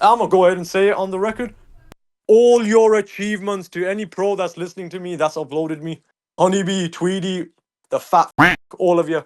I'm gonna go ahead and say it on the record. All your achievements to any pro that's listening to me, that's uploaded me, Honeybee, Tweedy, the fat all of you,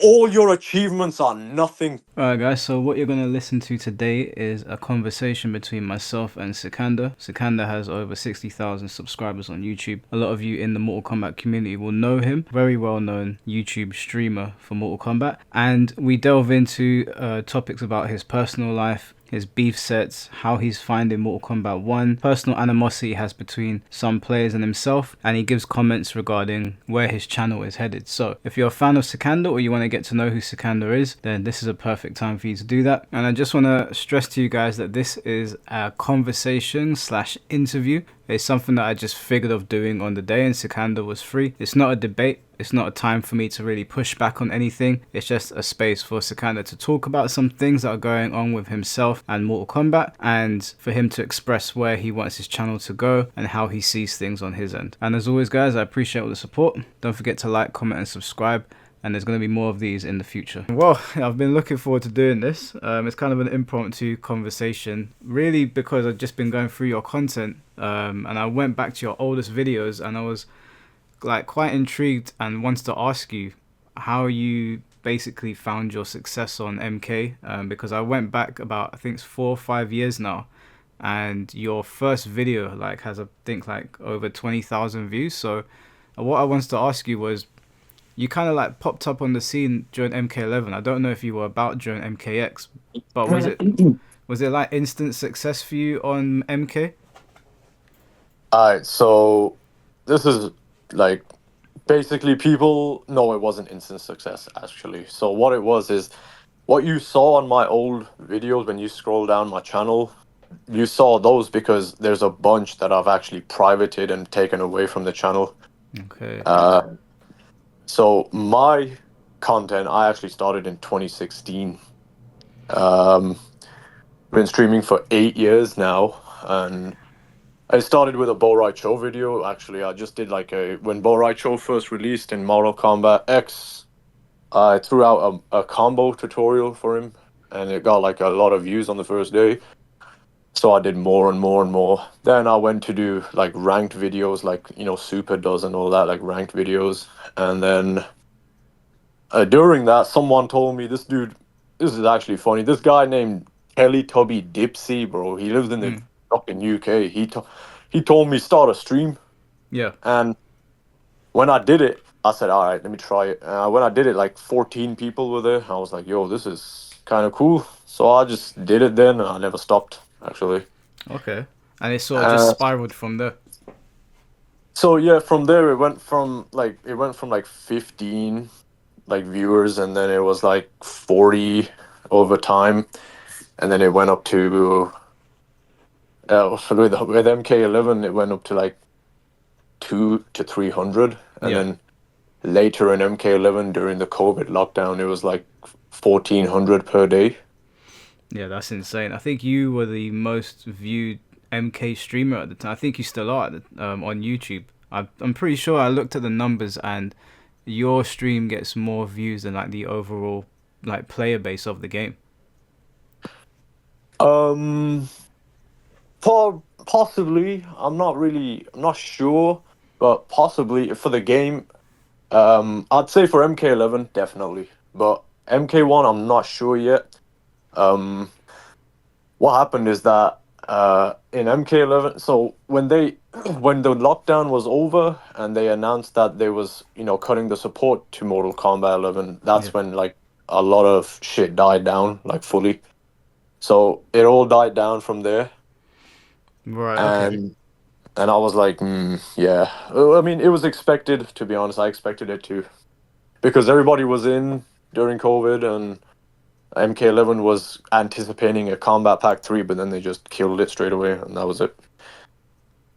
all your achievements are nothing. Alright guys, so what you're going to listen to today is a conversation between myself and Sikander. Sikander has over 60,000 subscribers on YouTube. A lot of you in the Mortal Kombat community will know him. Very well known YouTube streamer for Mortal Kombat. And we delve into topics about his personal life, his beef sets, how he's finding Mortal Kombat 1, personal animosity he has between some players and himself, and he gives comments regarding where his channel is headed. So if you're a fan of Sikander or you want to get to know who Sikander is, then this is a perfect time for you to do that. And I just want to stress to you guys that this is a conversation slash interview. It's something that I just figured of doing on the day and Sikander was free. It's not a debate. It's not a time for me to really push back on anything. It's just a space for Sikander to talk about some things that are going on with himself and Mortal Kombat, and for him to express where he wants his channel to go and how he sees things on his end. And as always guys, I appreciate all the support. Don't forget to like, comment and subscribe, and there's going to be more of these in the future. Well, I've been looking forward to doing this. It's kind of an impromptu conversation, really, because I've just been going through your content, and I went back to your oldest videos and I was like quite intrigued and wanted to ask you how you basically found your success on MK, because I went back about, I think it's 4 or 5 years now, and your first video like has, I think, like over 20,000 views. So what I wanted to ask you was, you kind of like popped up on the scene during MK11. I don't know if you were about during MKX, but was it like instant success for you on MK? Alright, so this is like basically people know it wasn't instant success actually. So what it was is what you saw on my old videos when you scroll down my channel, you saw those because there's a bunch that I've actually privated and taken away from the channel. Okay. Uh, so my content I actually started in 2016. Um, been streaming for 8 years now, and I started with a Bo Rai Cho video. Actually, I just did like a when Bo Rai Cho first released in Mortal Kombat X. I threw out a combo tutorial for him, and it got like a lot of views on the first day. So I did more and more and more. Then I went to do like ranked videos, like Super does and all that, like ranked videos. And then during that, someone told me this dude. This is actually funny. This guy named Kelly Tubby Dipsy, bro. He lives in the Mm. fucking UK. He told me start a stream, Yeah. and when I did it, I said, all right, let me try it. When I did it, like 14 people were there. I was like, yo, this is kind of cool. So I just did it then, and I never stopped, actually. Okay. And it sort of just Uh, spiraled from there. so yeah, from there it went from like 15 like viewers, and then it was like 40 over time, and then it went up to with MK11 it went up to like 2 to 300, and Yeah. then later in MK11 during the COVID lockdown, it was like 1400 per day. Yeah, that's insane. I think you were the most viewed MK streamer at the time. I think you still are on YouTube. I'm pretty sure I looked at the numbers, and your stream gets more views than like the overall like player base of the game. Um, possibly. I'm not sure, but possibly for the game. I'd say for MK11 definitely, but MK1 I'm not sure yet. Um, what happened is that in MK11, so when they when the lockdown was over and they announced that they was cutting the support to Mortal Kombat 11, Yeah. that's when like a lot of shit died down like fully. So it all died down from there, Right. Okay. and I was like, yeah. I mean, it was expected, to be honest. I expected it to, because everybody was in during COVID, and MK11 was anticipating a Combat Pack 3, but then they just killed it straight away, and that was it.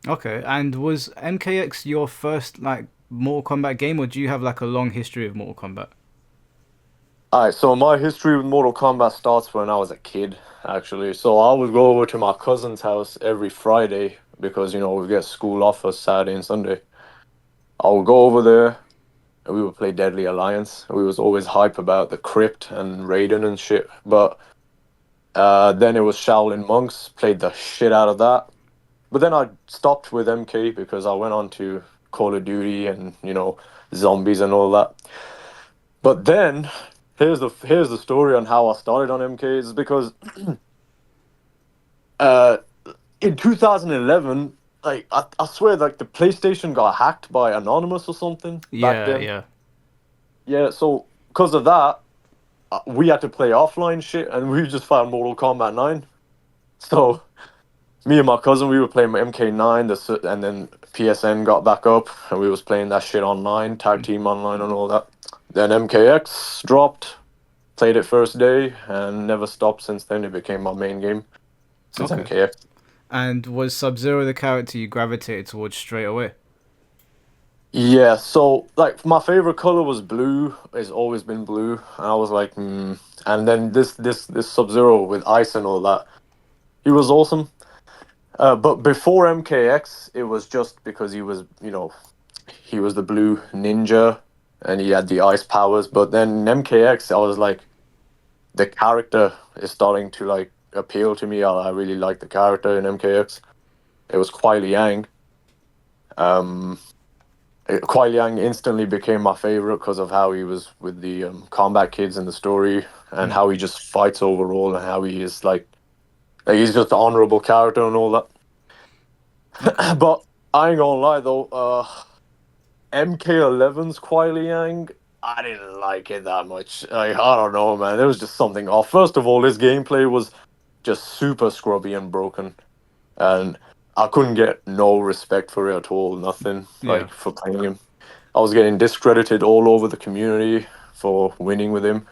Okay. And was MKX your first like Mortal Kombat game, or do you have like a long history of Mortal Kombat? Alright, so my history with Mortal Kombat starts when I was a kid, actually. So I would go over to my cousin's house every Friday because, we get school off for Saturday and Sunday. I would go over there and we would play Deadly Alliance. We was always hype about the Crypt and Raiden and shit. But Then it was Shaolin Monks, played the shit out of that. But then I stopped with MK because I went on to Call of Duty and, zombies and all that. But then here's the story on how I started on MK is because uh in 2011, like I swear, like the PlayStation got hacked by Anonymous or something back Yeah, then. yeah. Yeah, so because of that, we had to play offline shit, and we just found Mortal Kombat 9. So me and my cousin, we were playing MK9, and then PSN got back up, and we was playing that shit online, tag Mm. team online, and all that. Then MKX dropped, played it first day, and never stopped since then. It became my main game since Okay. MKX. And was Sub Zero the character you gravitated towards straight away? Yeah, so like my favorite color was blue. It's always been blue. And I was like, hmm. And then this Sub-Zero with ice and all that, he was awesome. But before MKX, it was just because he was the blue ninja and he had the ice powers. But then in MKX, I was like, the character is starting to like appeal to me. I really like the character in MKX. It was Kuai Liang. Um, Kuai Liang instantly became my favorite because of how he was with the combat kids in the story and Mm. how he just fights overall and how he is like he's just an honorable character and all that. Okay. But I ain't gonna lie though, MK11's Kuai Liang, I didn't like it that much. Like, I don't know, man. There was just something off. First of all, his gameplay was just super scrubby and broken, and I couldn't get no respect for it at all. Nothing Yeah. like for playing him. I was getting discredited all over the community for winning with him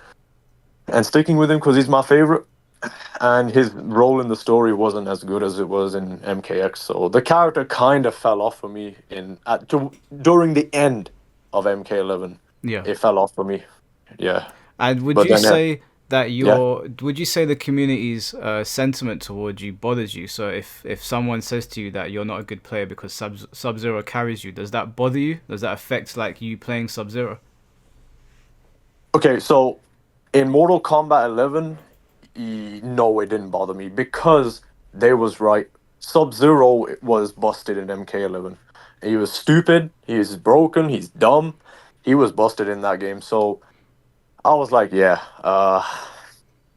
and sticking with him because he's my favorite. And his role in the story wasn't as good as it was in MKX. So the character kind of fell off for me during the end of MK11. Yeah. It fell off for me. Yeah, And would but you then say that yeah. would you say the community's sentiment towards you bothers you? So if someone says to you that you're not a good player because Sub Zero carries you, does that bother you? Does that affect like you playing Sub Zero? Okay, so in Mortal Kombat 11, no, it didn't bother me because they was right. Sub-Zero was busted in MK11. He was stupid. He's broken. He's dumb. He was busted in that game. So I was like, yeah,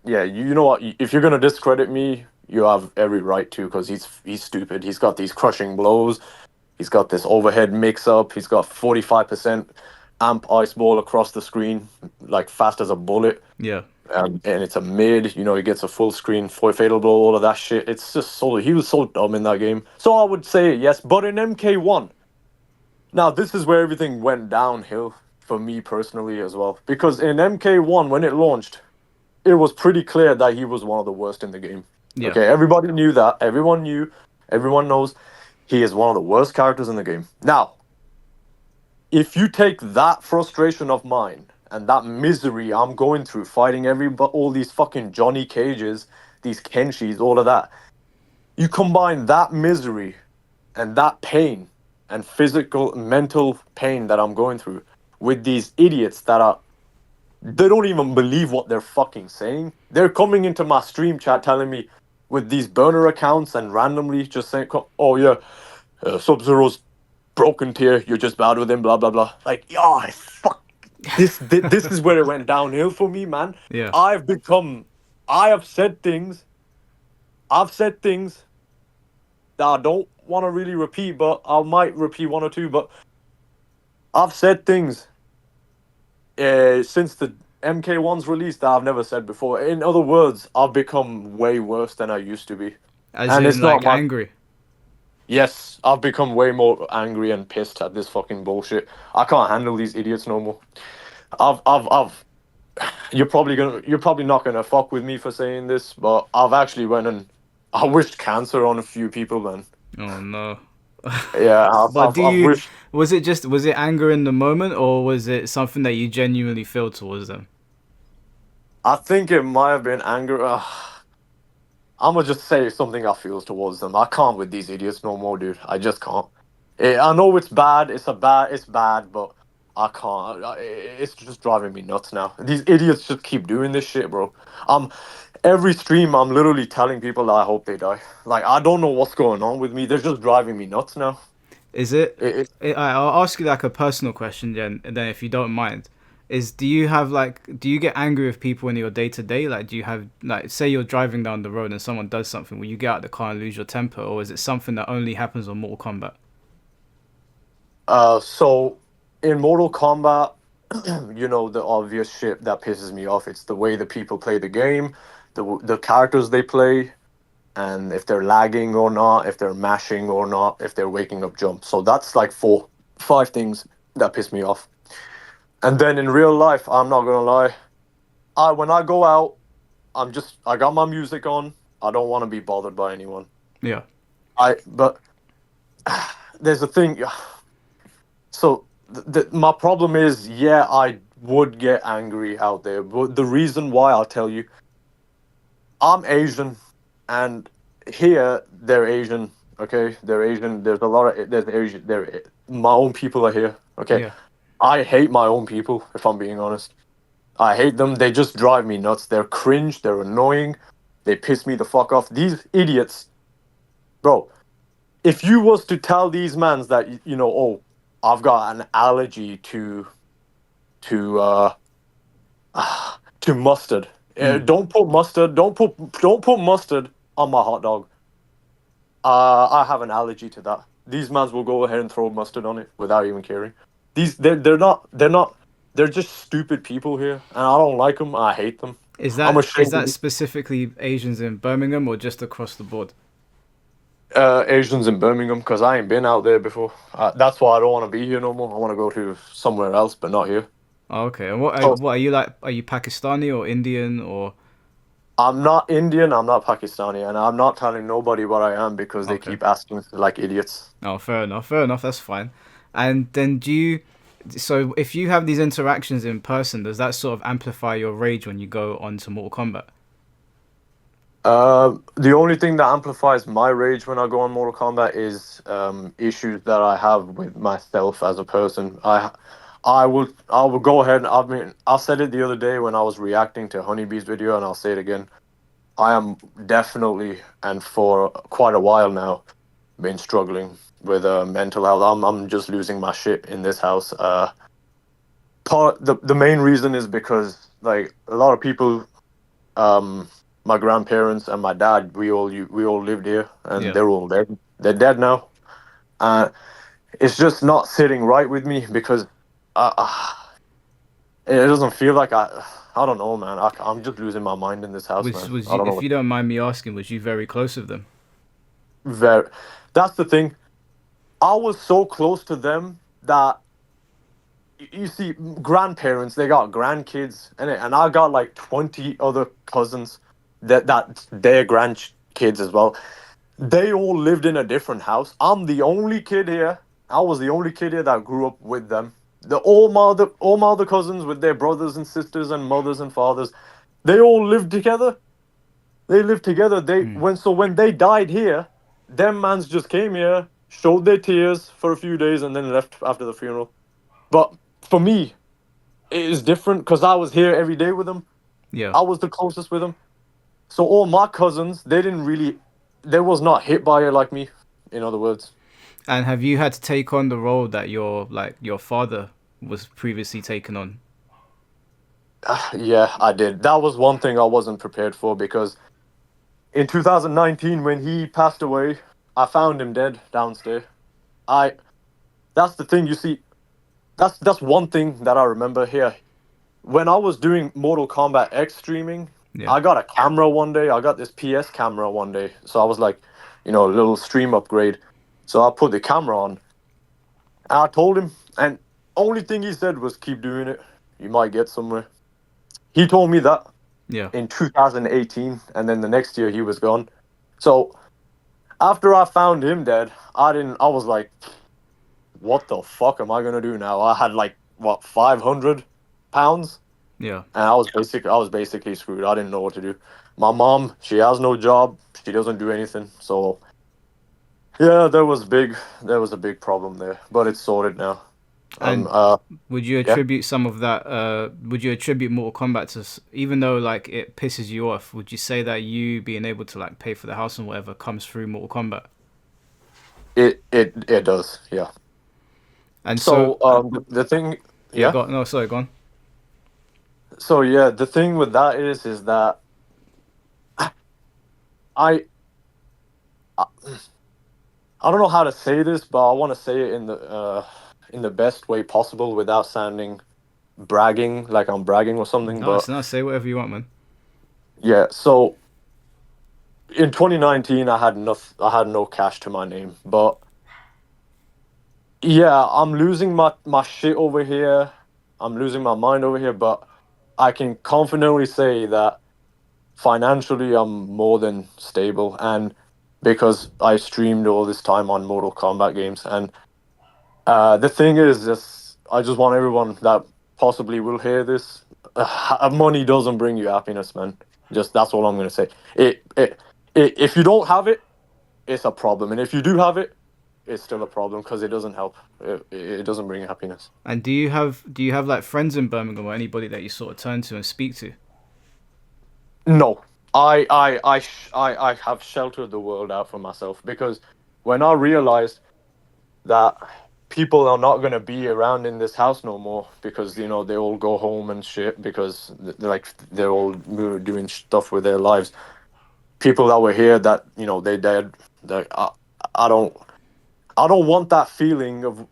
you know what? If you're gonna discredit me, you have every right to, because he's stupid. He's got these crushing blows. He's got this overhead mix up. He's got 45% amp ice ball across the screen, like fast as a bullet. Yeah. And it's a mid, he gets a full screen fatal blow, all of that shit. It's just he was so dumb in that game. So I would say yes, but in MK1, now this is where everything went downhill for me personally as well. Because in MK1, when it launched, it was pretty clear that he was one of the worst in the game. Yeah. Okay, everybody knew that. Everyone knew. Everyone knows he is one of the worst characters in the game. Now, if you take that frustration of mine and that misery I'm going through fighting all these fucking Johnny Cages, these Kenshis, all of that, you combine that misery and that pain and physical, mental pain that I'm going through with these idiots they don't even believe what they're fucking saying. They're coming into my stream chat telling me with these burner accounts and randomly just saying, "Oh yeah, Sub-Zero's broken tier. You're just bad with him." Blah blah blah. Like, yeah, fuck. This is where it went downhill for me, man. Yeah. I've become. I have said things. I've said things that I don't want to really repeat, but I might repeat one or two. But I've said things since the MK1's release that I've never said before. In other words, I've become way worse than I used to be. As And in it's not like my. angry. Yes, I've become way more angry and pissed at this fucking bullshit. I can't handle these idiots no more. I've. You're probably not gonna fuck with me for saying this, but I've actually went and I wished cancer on a few people, man. Oh no. Yeah, But I've wished. was it anger in the moment or was it something that you genuinely feel towards them? I think it might have been anger. I'm gonna just say something I feel towards them. I can't with these idiots no more, dude. I just can't. I know it's bad. It's bad, but I can't. It's just driving me nuts now. These idiots just keep doing this shit, bro. Every stream, I'm literally telling people that I hope they die. Like, I don't know what's going on with me. They're just driving me nuts now. Is it? It, I'll ask you like a personal question, then, and then if you don't mind, do you have like do you get angry with people in your day to day? Like, do you have like say you're driving down the road and someone does something, will you get out of the car and lose your temper, or is it something that only happens on Mortal Kombat? so in Mortal Kombat, the obvious shit that pisses me off. It's the way the people play the game, the characters they play, and if they're lagging or not, if they're mashing or not, if they're waking up jump. So that's like four, five things that piss me off. And then in real life, I'm not gonna lie, I when I go out, I got my music on. I don't want to be bothered by anyone. Yeah, But there's a thing. So my problem is, yeah, I would get angry out there, but the reason why I'll tell you, I'm Asian, and here they're Asian. Okay, they're Asian. There's a lot of there's Asian. My own people are here. Okay, yeah. I hate my own people. If I'm being honest, I hate them. They just drive me nuts. They're cringe. They're annoying. They piss me the fuck off. These idiots, bro. If you was to tell these mans that oh, I've got an allergy to to mustard. Mm. Don't put mustard. Don't put mustard on my hot dog. I have an allergy to that. These mans will go ahead and throw mustard on it without even caring. They're just stupid people here, and I don't like them. I hate them. I'm Is ashamed of that specifically Asians in Birmingham or just across the board? Asians in Birmingham because I ain't been out there before. That's why I don't want to be here no more. I want to go to somewhere else, but not here. Oh, okay. And So what are you like? Are you Pakistani or Indian or I'm not Indian. I'm not Pakistani, and I'm not telling nobody what I am because they okay? keep asking like idiots. Oh, fair enough. Fair enough. That's fine. And then do you? So if you have these interactions in person, does that sort of amplify your rage when you go on to Mortal Kombat? The only thing that amplifies my rage when I go on Mortal Kombat is issues that I have with myself as a person. I will go ahead. I mean, I said it the other day when I was reacting to Honeybee's video, and I'll say it again. I am definitely and for quite a while now been struggling with mental health. I'm just losing my shit in this house. The main reason is because like a lot of people, um, my grandparents and my dad, we all lived here, and Yeah. they're all dead. They're dead now. Uh, it's just not sitting right with me because it doesn't feel like I don't know, man. I'm just losing my mind in this house, man. Was I you? don't If know. you don't mind me asking, was you very close with them? Very. That's the thing. I was so close to them that you see, grandparents, they got grandkids, and I got like 20 other cousins that their grandkids as well. They all lived in a different house. I'm the only kid here. I was the only kid here that grew up with them. All my other cousins with their brothers and sisters and mothers and fathers, they all lived together. They lived together. Mm. When they died here, them mans just came here, showed their tears for a few days, and then left after the funeral. But for me, it is different because I was here every day with them. Yeah. I was the closest with them. So all my cousins, they was not hit by it like me. In other words, And have you had to take on the role that your father was previously taken on? yeah, I did. That was one thing I wasn't prepared for because in 2019 when he passed away, I found him dead downstairs. I That's the thing. You see, that's one thing that I remember here. When I was doing Mortal Kombat X streaming, Yeah. I got a camera one day. I got this PS camera one day. So I was like, a little stream upgrade. So I put the camera on. And I told him, and only thing he said was keep doing it. You might get somewhere. He told me that Yeah. in 2018, and then the next year he was gone. So after I found him dead, I was like, what the fuck am I gonna do now? I had like what, £500, Yeah. and I was basically screwed. I didn't know what to do. My mom, she has no job. She doesn't do anything. So yeah, there was a big problem there, but it's sorted now. Um, And uh, would you yeah. attribute some of that? Would you attribute Mortal Kombat to, even though like it pisses you off? Would you say that you being able to like pay for the house and whatever comes through Mortal Kombat? It does, yeah. And so, So the thing, yeah, yeah. go on. No, sorry, go on. So yeah, the thing with that is that I I I don't know how to say this, but I want to say it in the best way possible without sounding bragging, like I'm bragging or something. No, But it's not. Say whatever you want, man. yeah, so in 2019, I had no cash to my name, but yeah, I'm losing my shit over here. I'm losing my mind over here, but I can confidently say that financially I'm more than stable, and because I streamed all this time on Mortal Kombat games. And the thing is, just I just want everyone that possibly will hear this. Money doesn't bring you happiness, man. Just that's all I'm gonna say. If you don't have it, it's a problem, and if you do have it, it's still a problem because it doesn't help. It doesn't bring you happiness. And do you have like friends in Birmingham or anybody that you sort of turn to and speak to? No, I have sheltered the world out for myself because when I realized that people are not going to be around in this house no more because they all go home and shit because they're all doing stuff with their lives. People that were here that they dead. That I don't I don't want that feeling of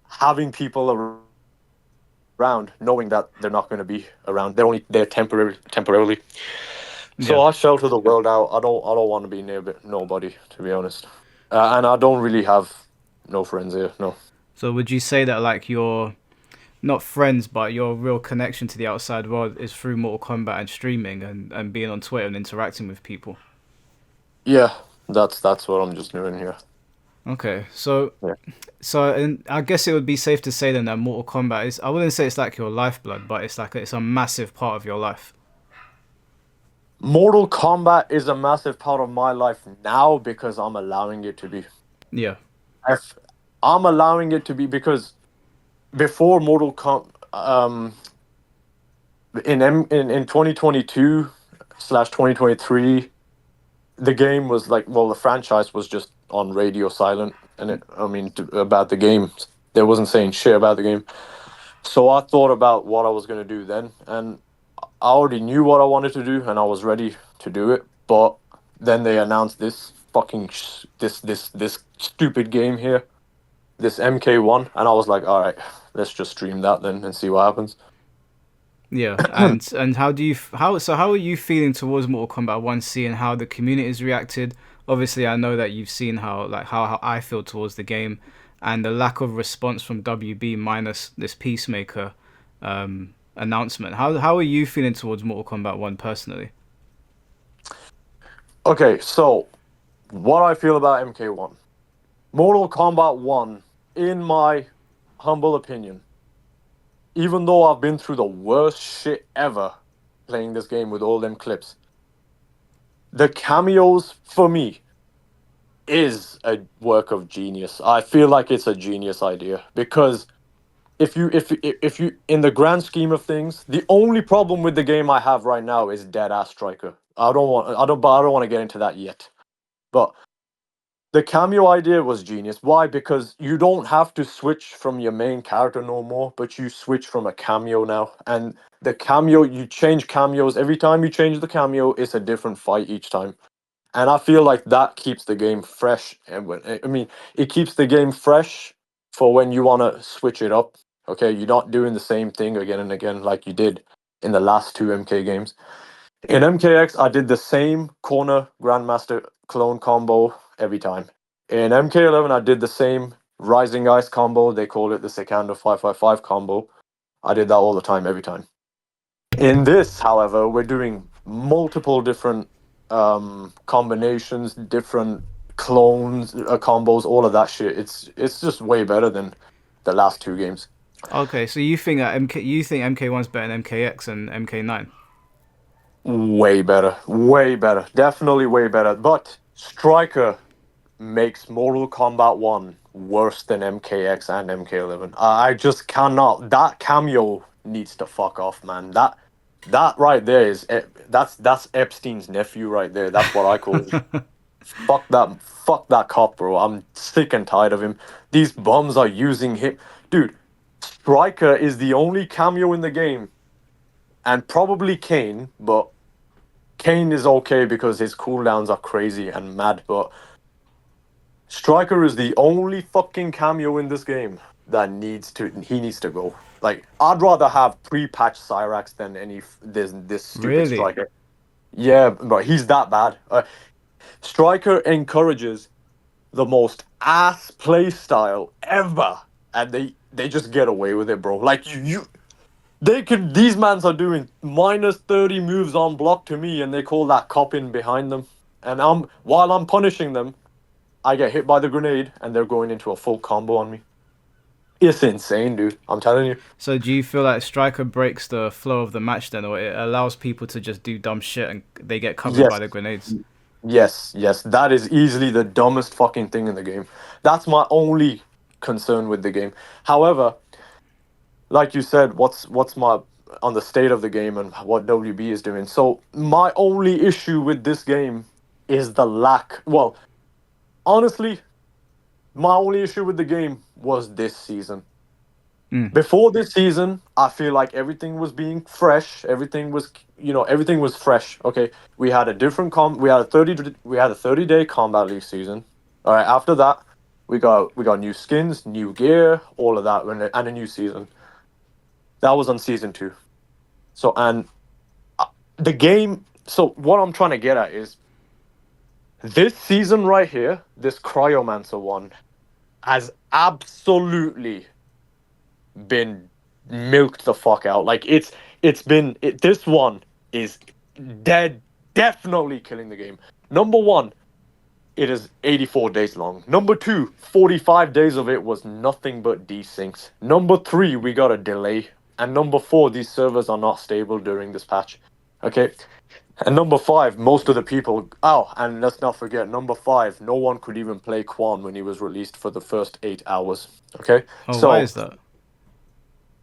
having people around knowing that they're not going to be around. They're only there temporarily. So Yeah. I shelter the world out. I don't want to be near nobody, to be honest. And I don't really have no friends here. No. So would you say that like your not friends, but your real connection to the outside world is through Mortal Kombat and streaming and being on Twitter and interacting with people? Yeah, that's what I'm just doing here. Okay, so Yeah. and I guess it would be safe to say then that Mortal Kombat is, I wouldn't say it's like your lifeblood, but it's like it's a massive part of your life. Mortal Kombat is a massive part of my life now because I'm allowing it to be. Yeah. If I'm allowing it to be because before in 2022 slash 2023, the game was like, well, the franchise was just on radio silent, and about the game, they wasn't saying shit about the game. So I thought about what I was going to do then, and I already knew what I wanted to do, and I was ready to do it. But then they announced this fucking this stupid game here, this MK1, and I was like, all right, let's just stream that then and see what happens. Yeah, and how do you how are you feeling towards Mortal Kombat 1, seeing how the community has reacted? Obviously, I know that you've seen how I feel towards the game, and the lack of response from WB minus this Peacemaker announcement. How are you feeling towards Mortal Kombat 1 personally? Okay, so what I feel about MK1, Mortal Kombat 1, in my humble opinion, even though I've been through the worst shit ever playing this game with all them clips, the cameos for me is a work of genius. I feel like it's a genius idea because if you in the grand scheme of things, the only problem with the game I have right now is dead ass striker. I don't want to get into that yet. But the cameo idea was genius. Why? Because you don't have to switch from your main character no more, but you switch from a cameo now. And the cameo, you change cameos. Every time you change the cameo, it's a different fight each time. And I feel like that keeps the game fresh. And it keeps the game fresh for when you want to switch it up. Okay, you're not doing the same thing again and again like you did in the last two MK games. In MKX, I did the same corner Grandmaster clone combo every time. In MK11, I did the same Rising Ice combo. They call it the Sikander 555 combo. I did that all the time, every time. In this, however, we're doing multiple different combinations, different clones, combos, all of that shit. It's just way better than the last two games. Okay, so you think MK1's better than MKX and MK9? Way better, definitely way better. But Striker makes Mortal Kombat 1 worse than MKX and MK11. I just cannot. That cameo needs to fuck off, man. That right there is that's Epstein's nephew right there. That's what I call it. Fuck that cop, bro. I'm sick and tired of him. These bums are using him. Dude, Striker is the only cameo in the game, and probably Kane, but Kane is okay because his cooldowns are crazy and mad, but Striker is the only fucking cameo in this game that he needs to go. Like, I'd rather have pre-patch Cyrax than this stupid Really? Striker. Yeah, but he's that bad. Striker encourages the most ass play style ever, and they just get away with it, bro. Like these mans are doing -30 moves on block to me, and they call that copping behind them. And while I'm punishing them, I get hit by the grenade, and they're going into a full combo on me. It's insane, dude. I'm telling you. So do you feel like Striker breaks the flow of the match then, or it allows people to just do dumb shit and they get covered by Yes, the grenades? yes. That is easily the dumbest fucking thing in the game. That's my only concern with the game. However, like you said, what's my on the state of the game and what WB is doing. So my only issue with this game is the lack. Well, honestly, my only issue with the game was this season. Mm. Before this season, I feel like everything was being fresh. Everything was fresh. Okay, we had a different we had a 30-day Combat League season. All right, after that, we got new skins, new gear, all of that, and a new season. That was on season 2. So and the game. So what I'm trying to get at is this season right here, this Cryomancer one, has absolutely been milked the fuck out. Like this one is definitely killing the game. Number one, it is 84 days long. Number two, 45 days of it was nothing but desyncs. Number three, we got a delay. And number four, these servers are not stable during this patch. Okay. And number five, most of the people. Oh, and let's not forget, number five, no one could even play Quan when he was released for the first 8 hours. Okay. Oh, why So is that?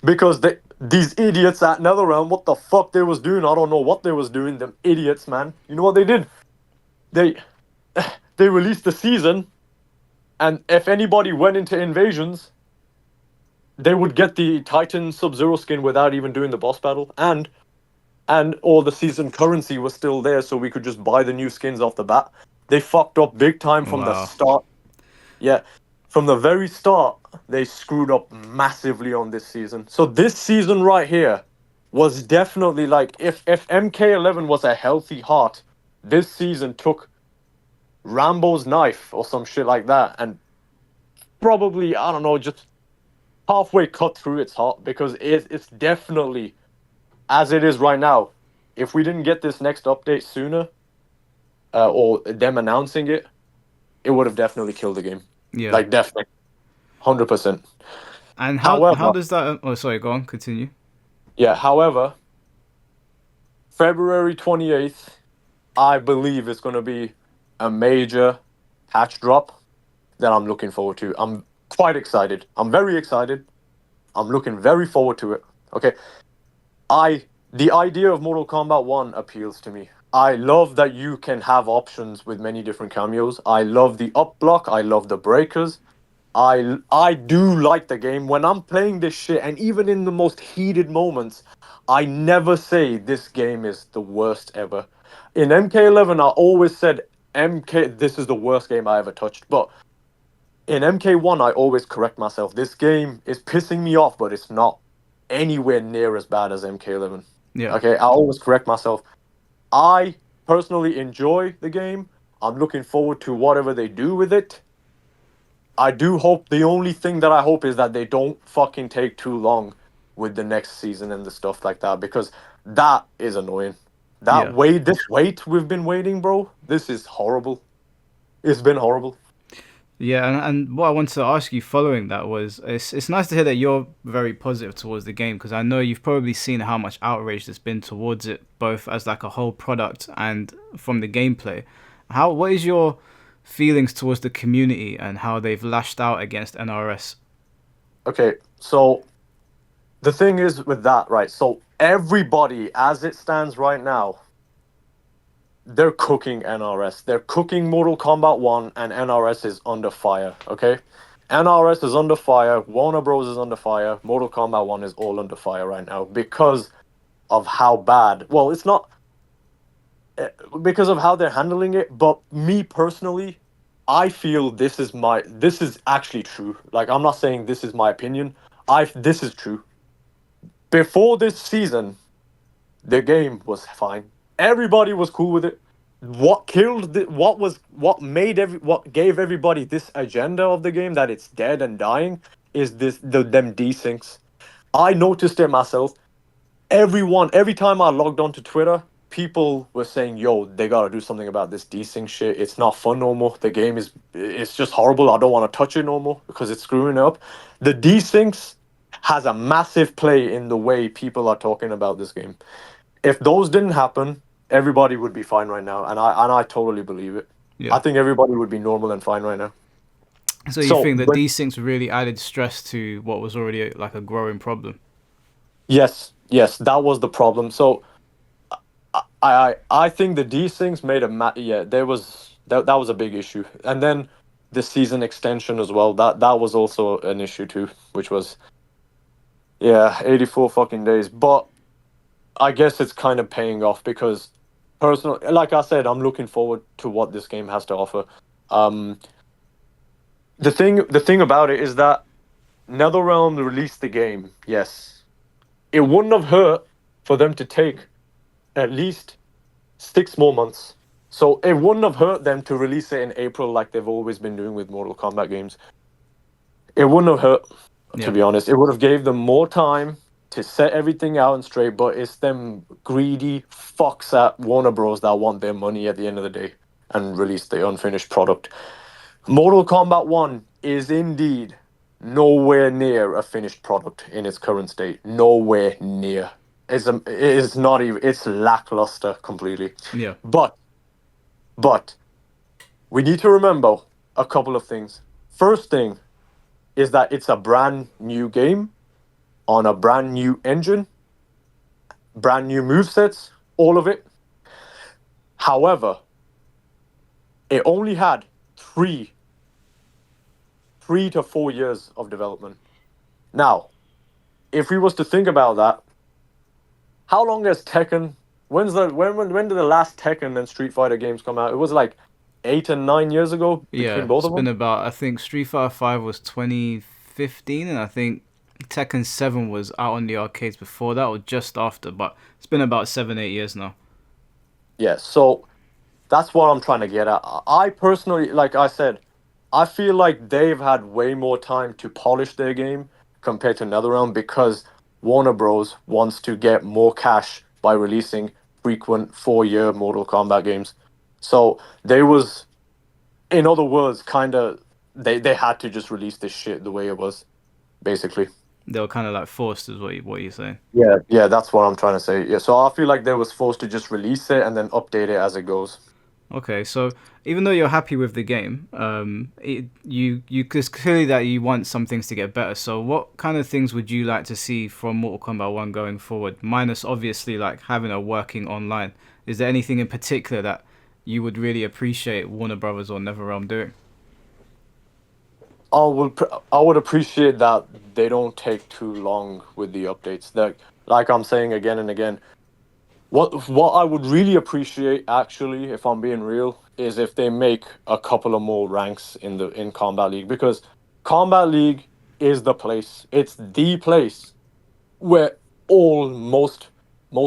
because these idiots at NetherRealm, what the fuck they was doing? I don't know what they was doing. Them idiots, man. You know what they did? They they released the season, and if anybody went into invasions, they would get the Titan Sub-Zero skin without even doing the boss battle, and all the season currency was still there, so we could just buy the new skins off the bat. They fucked up big time from the Wow. start. Yeah, from the very start, they screwed up massively on this season. So this season right here was definitely like if MK11 was a healthy heart, this season took Rambo's knife or some shit like that and probably, I don't know, just halfway cut through its heart, because it's definitely as it is right now. If we didn't get this next update sooner, or them announcing it, it would have definitely killed the game. Yeah. Like definitely, 100%. And how However, does that? Oh, sorry. Go on. Continue. yeah, however, February 28th, I believe it's going to be a major patch drop that I'm looking forward to. I'm quite excited. I'm very excited. I'm looking very forward to it. Okay. The idea of Mortal Kombat 1 appeals to me. I love that you can have options with many different cameos. I love the up block. I love the breakers. I do like the game when I'm playing this shit, and even in the most heated moments, I never say this game is the worst ever. In MK11, I always said this is the worst game I ever touched. But in MK1, I always correct myself. This game is pissing me off, but it's not anywhere near as bad as MK11. Yeah. Okay, I always correct myself. I personally enjoy the game. I'm looking forward to whatever they do with it. I do hope, the only thing that I hope is that they don't fucking take too long with the next season and the stuff like that, because that is annoying. Yeah. This wait we've been waiting, bro. This is horrible. It's been horrible. Yeah, and what I wanted to ask you following that was, it's nice to hear that you're very positive towards the game, because I know you've probably seen how much outrage there's been towards it, both as like a whole product and from the gameplay. What is your feelings towards the community and how they've lashed out against NRS. Okay, so the thing is with that, right? So everybody, as it stands right now, they're cooking NRS. They're cooking Mortal Kombat 1, and NRS is under fire, okay? NRS is under fire, Warner Bros. Is under fire, Mortal Kombat 1 is all under fire right now because of how bad. Well, it's not eh, because of how they're handling it, but me personally, I feel this is actually true. Like, I'm not saying this is my opinion. This is true. Before this season, the game was fine. Everybody was cool with it. What gave everybody this agenda of the game that it's dead and dying is them desyncs. I noticed it myself. Every time I logged onto Twitter, people were saying, "Yo, they gotta do something about this desync shit. It's not fun no more. The game it's just horrible. I don't want to touch it no more because it's screwing up." The desyncs has a massive play in the way people are talking about this game. If those didn't happen, everybody would be fine right now, and I totally believe it. I Yeah. think everybody would be normal and fine right now. So you So, think that but these things really added stress to what was already like a growing problem? yes, yes, that was the problem. So I think the these things made yeah, that was a big issue, and then the season extension as well. That was also an issue too, which was yeah, 84 fucking days. But I guess it's kind of paying off because personally, like I said, I'm looking forward to what this game has to offer. Um, the thing about it is that NetherRealm released the game. Yes, it wouldn't have hurt for them to take at least 6 more months. So it wouldn't have hurt them to release it in April like they've always been doing with Mortal Kombat games. It wouldn't have hurt, to Yeah. be honest. It would have gave them more time to set everything out and straight, but it's them greedy fucks at Warner Bros. That want their money at the end of the day and release the unfinished product. Mortal Kombat 1 is indeed nowhere near a finished product in its current state. Nowhere near. It is not even, it's lackluster completely. Yeah. But But we need to remember a couple of things. First thing is that it's a brand new game on a brand new engine, brand new movesets, all of it. However, it only had three, 3 to 4 years of development. Now, if we was to think about that, how long has Tekken? When did the last Tekken and Street Fighter games come out? It was like 8 and 9 years ago between Yeah. both It's of them. been about, I think Street Fighter 5 was 2015, and I think Tekken 7 was out on the arcades before that or just after, but it's been about 7, 8 years now. Yeah, so that's what I'm trying to get at. I personally, like I said, I feel like they've had way more time to polish their game compared to NetherRealm because Warner Bros. Wants to get more cash by releasing frequent 4 year Mortal Kombat games. So they was, in other words, kind of they had to just release this shit the way it was, basically. They were kind of like forced, is what you're saying. Yeah, yeah, that's what I'm trying to say. Yeah, so I feel like they was forced to just release it and then update it as it goes. Okay, so even though you're happy with the game, it's clearly that you want some things to get better. So what kind of things would you like to see from Mortal Kombat 1 going forward? Minus obviously like having a working online. Is there anything in particular that you would really appreciate Warner Brothers or NetherRealm doing? I would appreciate that they don't take too long with the updates. That, like I'm saying again and again, what I would really appreciate actually, if I'm being real, is if they make a couple of more ranks in Combat League, because Combat League is the place. It's the place where all most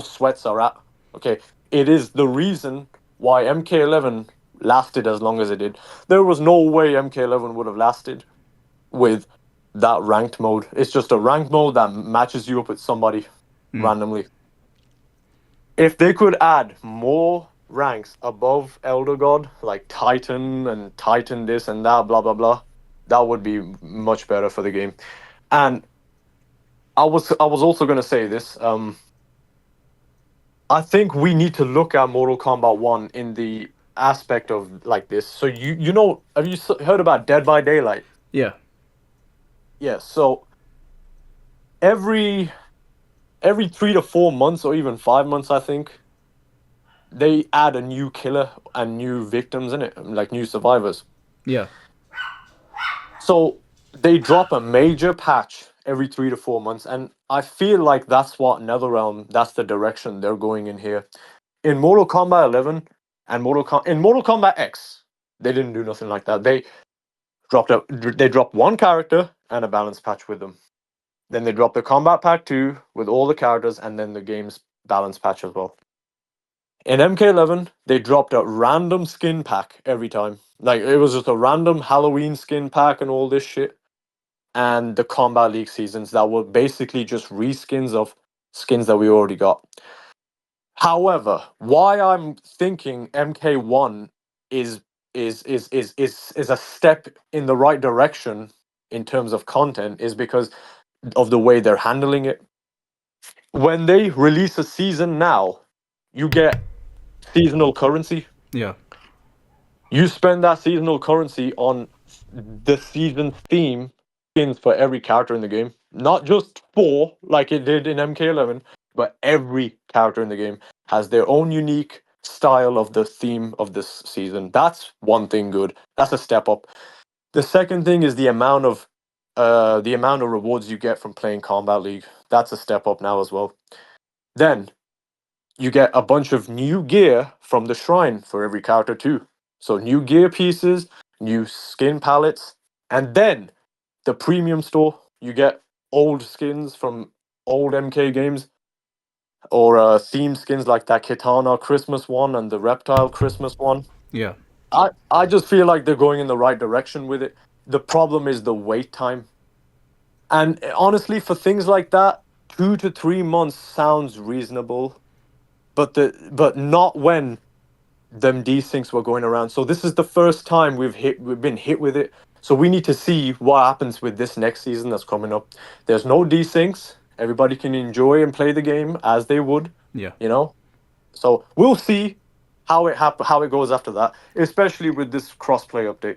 sweats are at. Okay, it is the reason why MK11 lasted as long as it did. There was no way MK11 would have lasted with that ranked mode. It's just a ranked mode that matches you up with somebody Hmm. randomly. If they could add more ranks above Elder God, like Titan and Titan this and that, blah blah blah, that would be much better for the game. And I was also gonna say this. I think we need to look at Mortal Kombat 1 in the aspect of like this. So you know, have you heard about Dead by Daylight? Yeah. Yeah. So every every 3 to 4 months or even 5 months, I think they add a new killer and new victims in it, like new survivors. Yeah. So they drop a major patch every 3 to 4 months, and I feel like that's what NetherRealm, that's the direction they're going in here. In Mortal Kombat 11 and in Mortal Kombat X, they didn't do nothing like that. They dropped one character and a balance patch with them. Then they dropped the Combat Pack 2 with all the characters and then the game's balance patch as well. In MK11, they dropped a random skin pack every time. Like it was just a random Halloween skin pack and all this shit. And the Combat League seasons that were basically just reskins of skins that we already got. However, why I'm thinking MK1 is is a step in the right direction in terms of content is because of the way they're handling it. When they release a season now, you get seasonal currency. Yeah. You spend that seasonal currency on the season theme skins for every character in the game. Not just four, like it did in MK11, but every character in the game has their own unique style of the theme of this season. That's one thing good. That's a step up. The second thing is the amount of rewards you get from playing Combat League. That's a step up now as well. Then you get a bunch of new gear from the shrine for every character too. So new gear pieces, new skin palettes, and then the premium store, you get old skins from old MK games or theme skins like that Kitana Christmas one and the Reptile Christmas one. Yeah. I just feel like they're going in the right direction with it. The problem is the wait time. And honestly, for things like that, 2 to 3 months sounds reasonable, but not when them desyncs were going around. So this is the first time we've been hit with it. So we need to see what happens with this next season that's coming up. There's no desyncs. Everybody can enjoy and play the game as they would, Yeah. you know. So we'll see how it goes after that, especially with this crossplay update.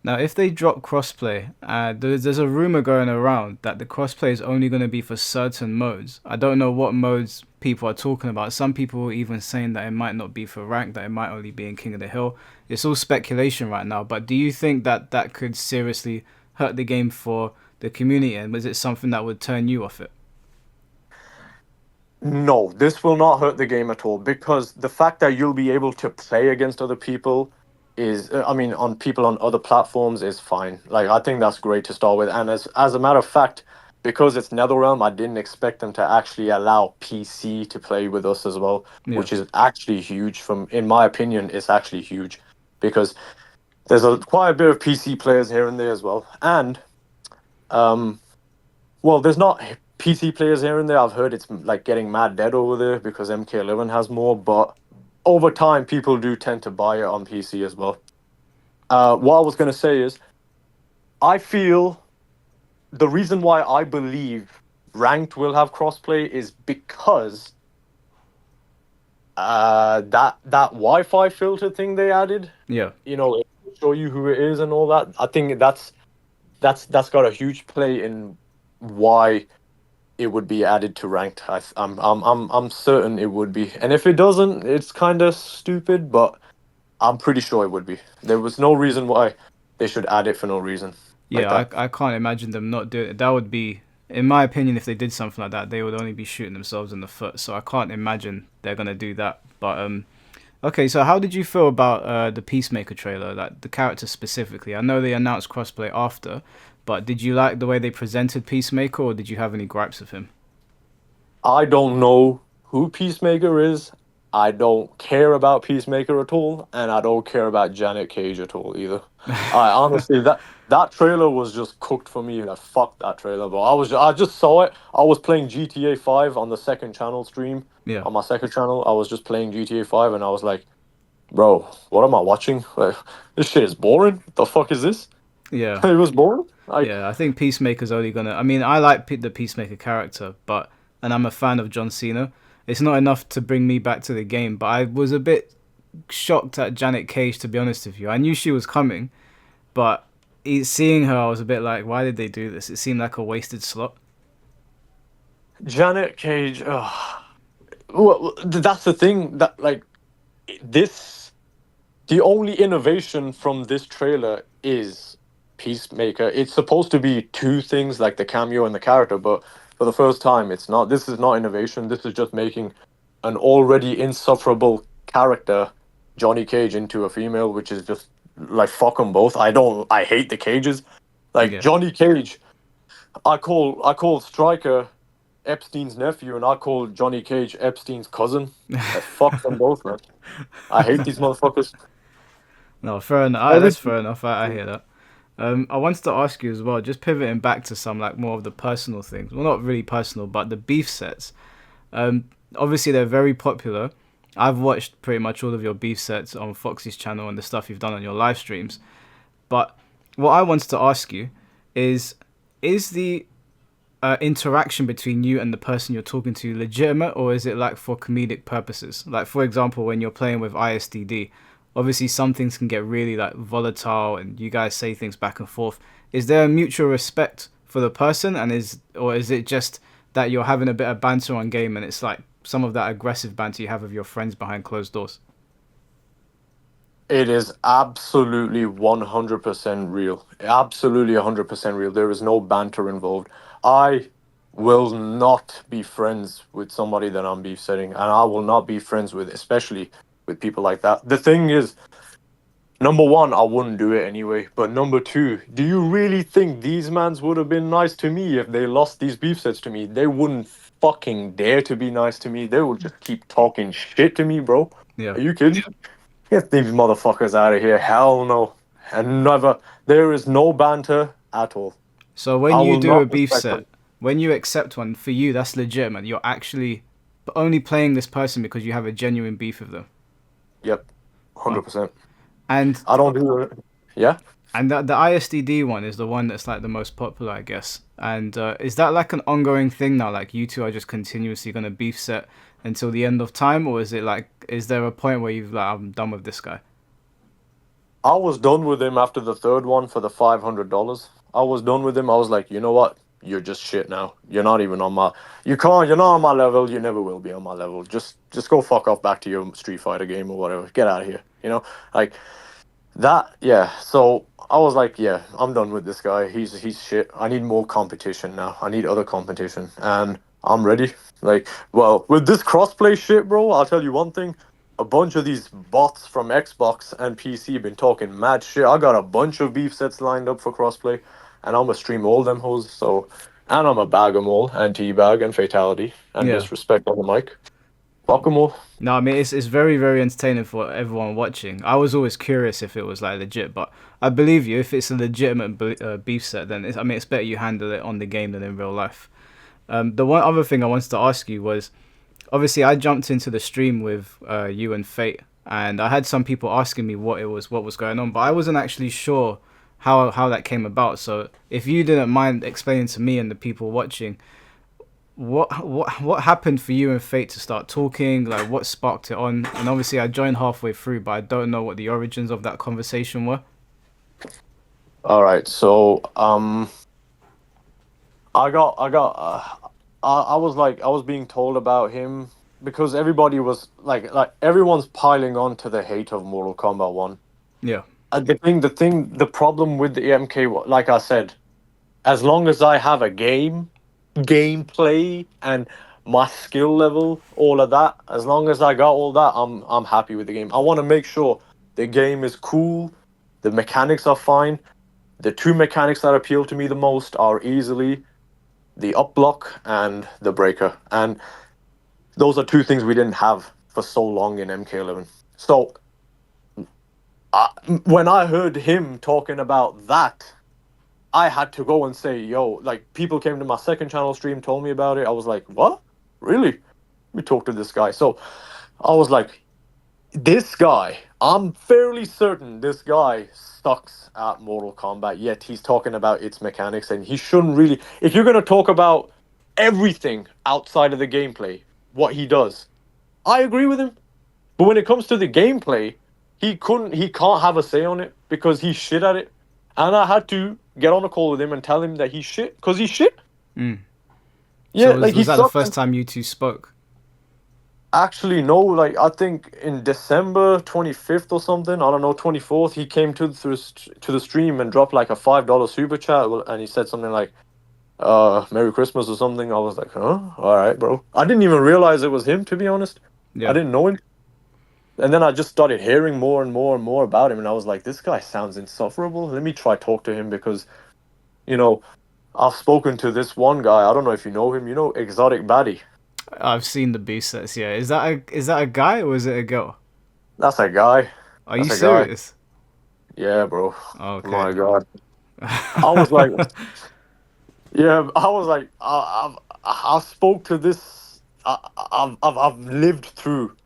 Now, if they drop crossplay, there's a rumor going around that the crossplay is only going to be for certain modes. I don't know what modes people are talking about. Some people are even saying that it might not be for rank, that it might only be in King of the Hill. It's all speculation right now, but do you think that that could seriously hurt the game for the community, and was it something that would turn you off it? No, this will not hurt the game at all because the fact that you'll be able to play against other people is, I mean, on people on other platforms is fine. Like, I think that's great to start with. And as a matter of fact, because it's NetherRealm, I didn't expect them to actually allow PC to play with us as well, Yeah. which is actually huge. In my opinion, it's actually huge because there's quite a bit of PC players here and there as well. And um, well, there's not PC players here and there. I've heard it's like getting mad dead over there because MK11 has more, but over time, people do tend to buy it on PC as well. What I was going to say is, I feel the reason why I believe ranked will have crossplay is because that Wi-Fi filter thing they added, Yeah. it will show you who it is and all that. I think that's got a huge play in why it would be added to ranked. I'm certain it would be, and if it doesn't, it's kind of stupid. But I'm pretty sure it would be. There was no reason why they should add it for no reason like Yeah, that. I can't imagine them not doing it. That would be, in my opinion, if they did something like that, they would only be shooting themselves in the foot. So I can't imagine they're gonna do that. But okay. So how did you feel about the Peacemaker trailer, like the character specifically? I know they announced crossplay after, but did you like the way they presented Peacemaker, or did you have any gripes with him? I don't know who Peacemaker is. I don't care about Peacemaker at all, and I don't care about Janet Cage at all either. I honestly that trailer was just cooked for me. Like fuck that trailer, but I just saw it. I was playing GTA 5 on the second channel stream. Yeah. On my second channel, I was just playing GTA 5 and I was like, "Bro, what am I watching? Like, this shit is boring. What the fuck is this?" Yeah. It was boring. Like, Yeah, I think Peacemaker's only gonna. I mean, I like the Peacemaker character, but and I'm a fan of John Cena. It's not enough to bring me back to the game, but I was a bit shocked at Janet Cage, to be honest with you. I knew she was coming, but seeing her, I was a bit like, why did they do this? It seemed like a wasted slot. Janet Cage. Well, that's the thing that like this. The only innovation from this trailer is Peacemaker. It's supposed to be two things, like the cameo and the character, but for the first time, it's not. This is not innovation. This is just making an already insufferable character, Johnny Cage, into a female, which is just like fuck them both. I don't. I hate the Cages. Like Yeah. Johnny Cage, I call Stryker Epstein's nephew, and I call Johnny Cage Epstein's cousin. Like fuck them both, man. I hate these motherfuckers. No, fair enough. Every That's fair enough. I hear that. I wanted to ask you as well, just pivoting back to some like more of the personal things. Well, not really personal, but the beef sets. Obviously, they're very popular. I've watched pretty much all of your beef sets on Foxy's channel and the stuff you've done on your live streams. But what I wanted to ask you is the interaction between you and the person you're talking to legitimate, or is it like for comedic purposes? Like, for example, when you're playing with ISDD, obviously some things can get really like volatile and you guys say things back and forth. Is there a mutual respect for the person, and is it just that you're having a bit of banter on game and it's like some of that aggressive banter you have with your friends behind closed doors? It is absolutely 100% real. Absolutely 100% real. There is no banter involved. I will not be friends with somebody that I'm beef setting, and I will not be friends with, especially with people like that. The thing is, number one, I wouldn't do it anyway. But number two, do you really think these mans would have been nice to me if they lost these beef sets to me? They wouldn't fucking dare to be nice to me. They would just keep talking shit to me, bro. Yeah. Are you kidding? Get these motherfuckers out of here. Hell no. And never. There is no banter at all. So I when you will do a not beef respect them. set, when you accept one, for you that's legitimate. You're actually only playing this person because you have a genuine beef with them. Yep. Oh. 100%. And I don't do it. Yeah? the ISDD one is the one that's like the most popular, I guess. And is that like an ongoing thing now? Like you two are just continuously gonna beef set until the end of time, or is it like is there a point where you've like I'm done with this guy? I was done with him after the third one for the $500. I was done with him. I was like, you know what? You're just shit now. You're not even on my. You can't. You're not on my level. You never will be on my level. Just go fuck off back to your Street Fighter game or whatever. Get out of here. Like that. Yeah. So I was like, yeah, I'm done with this guy. He's shit. I need more competition now. I need other competition, and I'm ready. Like, well, with this crossplay shit, bro, I'll tell you one thing. A bunch of these bots from Xbox and PC been talking mad shit. I got a bunch of beef sets lined up for crossplay, and I'm gonna stream all them hoes. So, and I'm gonna bag them all, and teabag and fatality and Yeah. disrespect on the mic. Fuck them all. No, I mean it's very very entertaining for everyone watching. I was always curious if it was like legit, but I believe you. If it's a legitimate beef set, then I mean it's better you handle it on the game than in real life. The one other thing I wanted to ask you was, obviously I jumped into the stream with you and Fate, and I had some people asking me what was going on, but I wasn't actually sure how that came about. So if you didn't mind explaining to me and the people watching, what happened for you and Fate to start talking? Like what sparked it on? And obviously I joined halfway through, but I don't know what the origins of that conversation were. All right. So, I was being told about him because everybody was like everyone's piling on to the hate of Mortal Kombat 1. Yeah, The problem with the MK, like I said, as long as I have a gameplay, and my skill level, all of that, as long as I got all that, I'm happy with the game. I want to make sure the game is cool, the mechanics are fine. The two mechanics that appeal to me the most are easily the up block and the breaker. And those are two things we didn't have for so long in MK11. So uh, when I heard him talking about that, I had to go and say, yo, like people came to my second channel stream, told me about it. I was like, what? Really? We talked to this guy. So I was like, this guy, I'm fairly certain this guy sucks at Mortal Kombat, yet he's talking about its mechanics, and he shouldn't really. If you're going to talk about everything outside of the gameplay, what he does, I agree with him. But when it comes to the gameplay, he can't have a say on it because he's shit at it. And I had to get on a call with him and tell him that he's shit because he's shit. Mm. So Yeah, like he was that the sucks. first time you two spoke? Actually, no, like I think in December 25th or something, I don't know, 24th, he came to the stream and dropped like a $5 super chat, and he said something like Merry Christmas or something. I was like, huh? All right, bro. I didn't even realize it was him, to be honest. I Yeah. didn't know him. And then I just started hearing more and more and more about him, and I was like, this guy sounds insufferable. Let me try talk to him because, you know, I've spoken to this one guy. I don't know if you know him. You know, Exotic Baddie. I've seen the B sets. Yeah, is that a guy or is it a girl? That's a guy. Are you That's a guy. serious? Yeah, bro. Okay. My God. I was like, yeah, I was like, I spoke to this. I've lived through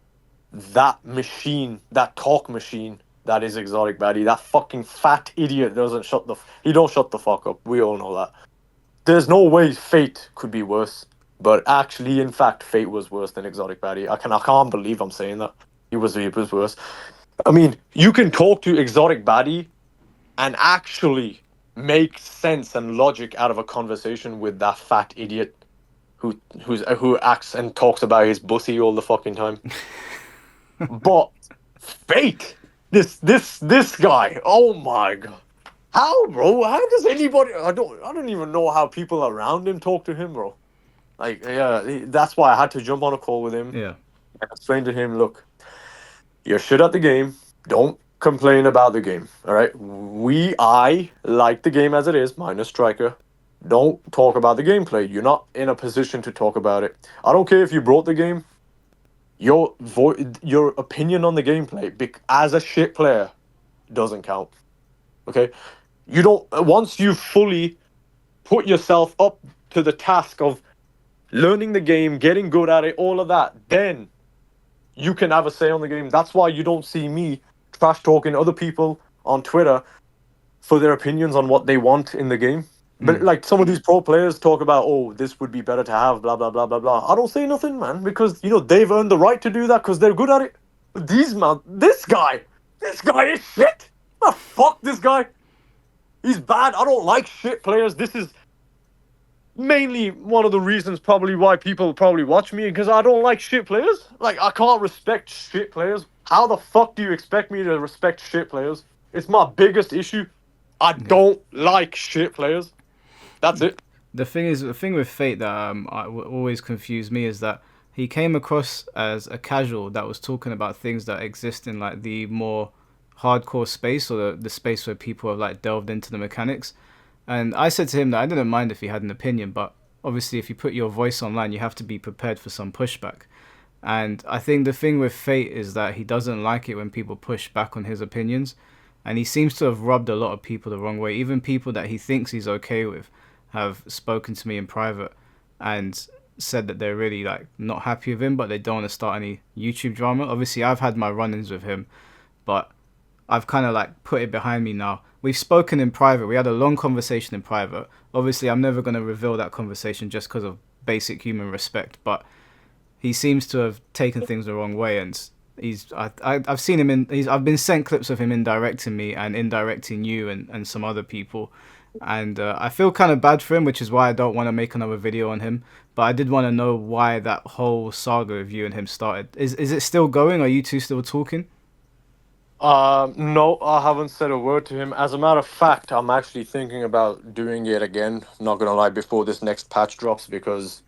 that machine, that talk machine that is Exotic Baddie. That fucking fat idiot doesn't shut the. He don't shut the fuck up. We all know that. There's no way Fate could be worse. But actually, in fact, Fate was worse than Exotic Baddie. I can't believe I'm saying that. He was worse. I mean, you can talk to Exotic Baddie and actually make sense and logic out of a conversation with that fat idiot who acts and talks about his pussy all the fucking time. But Fate, this guy, oh my God. How, bro? How does anybody? I don't even know how people around him talk to him, bro. Like, yeah, that's why I had to jump on a call with him Yeah. and explain to him, look, you're shit at the game. Don't complain about the game. All right. I like the game as it is, minus striker. Don't talk about the gameplay. You're not in a position to talk about it. I don't care if you brought the game. Your opinion on the gameplay, as a shit player, doesn't count. Okay. You don't. Once you fully put yourself up to the task of learning the game, getting good at it, all of that, then you can have a say on the game. That's why you don't see me trash talking other people on Twitter for their opinions on what they want in the game. But Mm. like some of these pro players talk about, oh, this would be better to have, blah blah blah blah blah. I don't say nothing, man, because they've earned the right to do that because they're good at it. But this guy is shit. Oh, fuck this guy. He's bad. I don't like shit players. This is mainly one of the reasons probably why people probably watch me because I don't like shit players. Like I can't respect shit players. How the fuck do you expect me to respect shit players? It's my biggest issue. I Yeah. don't like shit players. That's it. The thing with Fate that always confused me is that he came across as a casual that was talking about things that exist in like the more hardcore space or the space where people have like delved into the mechanics. And I said to him that I didn't mind if he had an opinion, but obviously if you put your voice online, you have to be prepared for some pushback. And I think the thing with Fate is that he doesn't like it when people push back on his opinions. And he seems to have rubbed a lot of people the wrong way. Even people that he thinks he's okay with have spoken to me in private and said that they're really like not happy with him, but they don't want to start any YouTube drama. Obviously, I've had my run-ins with him, but I've kind of like put it behind me now. We've spoken in private. We had a long conversation in private. Obviously, I'm never going to reveal that conversation just because of basic human respect, but he seems to have taken things the wrong way, and I've seen him I've been sent clips of him indirecting me and indirecting you and some other people, and I feel kind of bad for him, which is why I don't want to make another video on him. But I did want to know why that whole saga of you and him started. Is it still going? Are you two still talking? No, I haven't said a word to him. As a matter of fact, I'm actually thinking about doing it again. Not gonna lie, before this next patch drops, because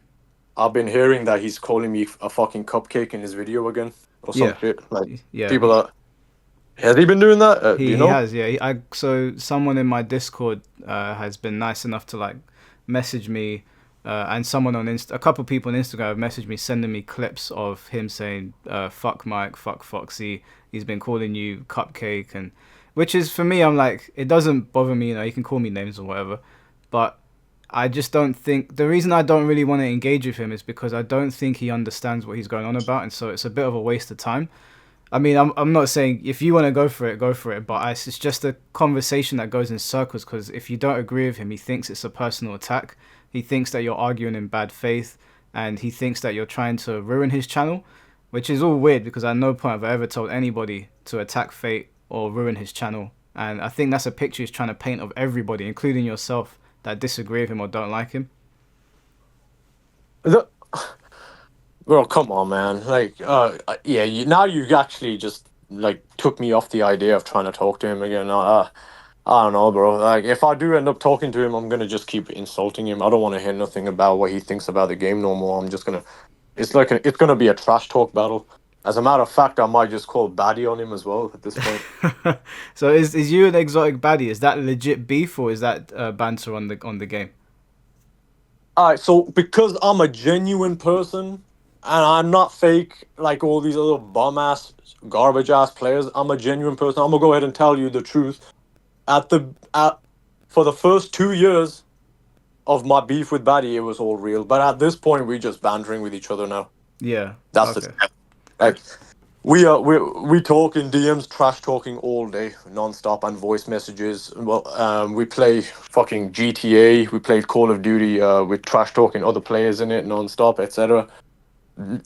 I've been hearing that he's calling me a fucking cupcake in his video again, or some Yeah, shit. Like yeah. people are. Has he been doing that? Do you He know? has, yeah. So someone in my Discord has been nice enough to like message me, and someone on a couple of people on Instagram have messaged me, sending me clips of him saying, "Fuck Mike, fuck Foxy." He's been calling you cupcake, and which is for me, I'm like, it doesn't bother me. You can call me names or whatever, but I just don't think the reason I don't really want to engage with him is because I don't think he understands what he's going on about, and so it's a bit of a waste of time. I mean, I'm not saying if you want to go for it, go for it. But it's just a conversation that goes in circles because if you don't agree with him, he thinks it's a personal attack. He thinks that you're arguing in bad faith, and he thinks that you're trying to ruin his channel, which is all weird because at no point have I ever told anybody to attack Fate or ruin his channel. And I think that's a picture he's trying to paint of everybody, including yourself, that disagree with him or don't like him. The, bro, come on, man. Like, yeah, now you actually just like took me off the idea of trying to talk to him again. I don't know, bro. Like, if I do end up talking to him, I'm gonna just keep insulting him. I don't want to hear nothing about what he thinks about the game no more. I'm just gonna. It's gonna be a trash talk battle. As a matter of fact, I might just call baddie on him as well at this point. So is you an exotic baddie? Is that legit beef or is that banter on the game? All right, so because I'm a genuine person and I'm not fake like all these other bum ass, garbage ass players, I'm a genuine person. I'm gonna go ahead and tell you the truth. At For the first 2 years of my beef with Batty, it was all real. But at this point, we're just bantering with each other now. Yeah. That's the Okay. like we talk in DMs, trash talking all day, non-stop, and voice messages. Well, we play fucking GTA. We played Call of Duty. With trash talking other players in it, non-stop, etc.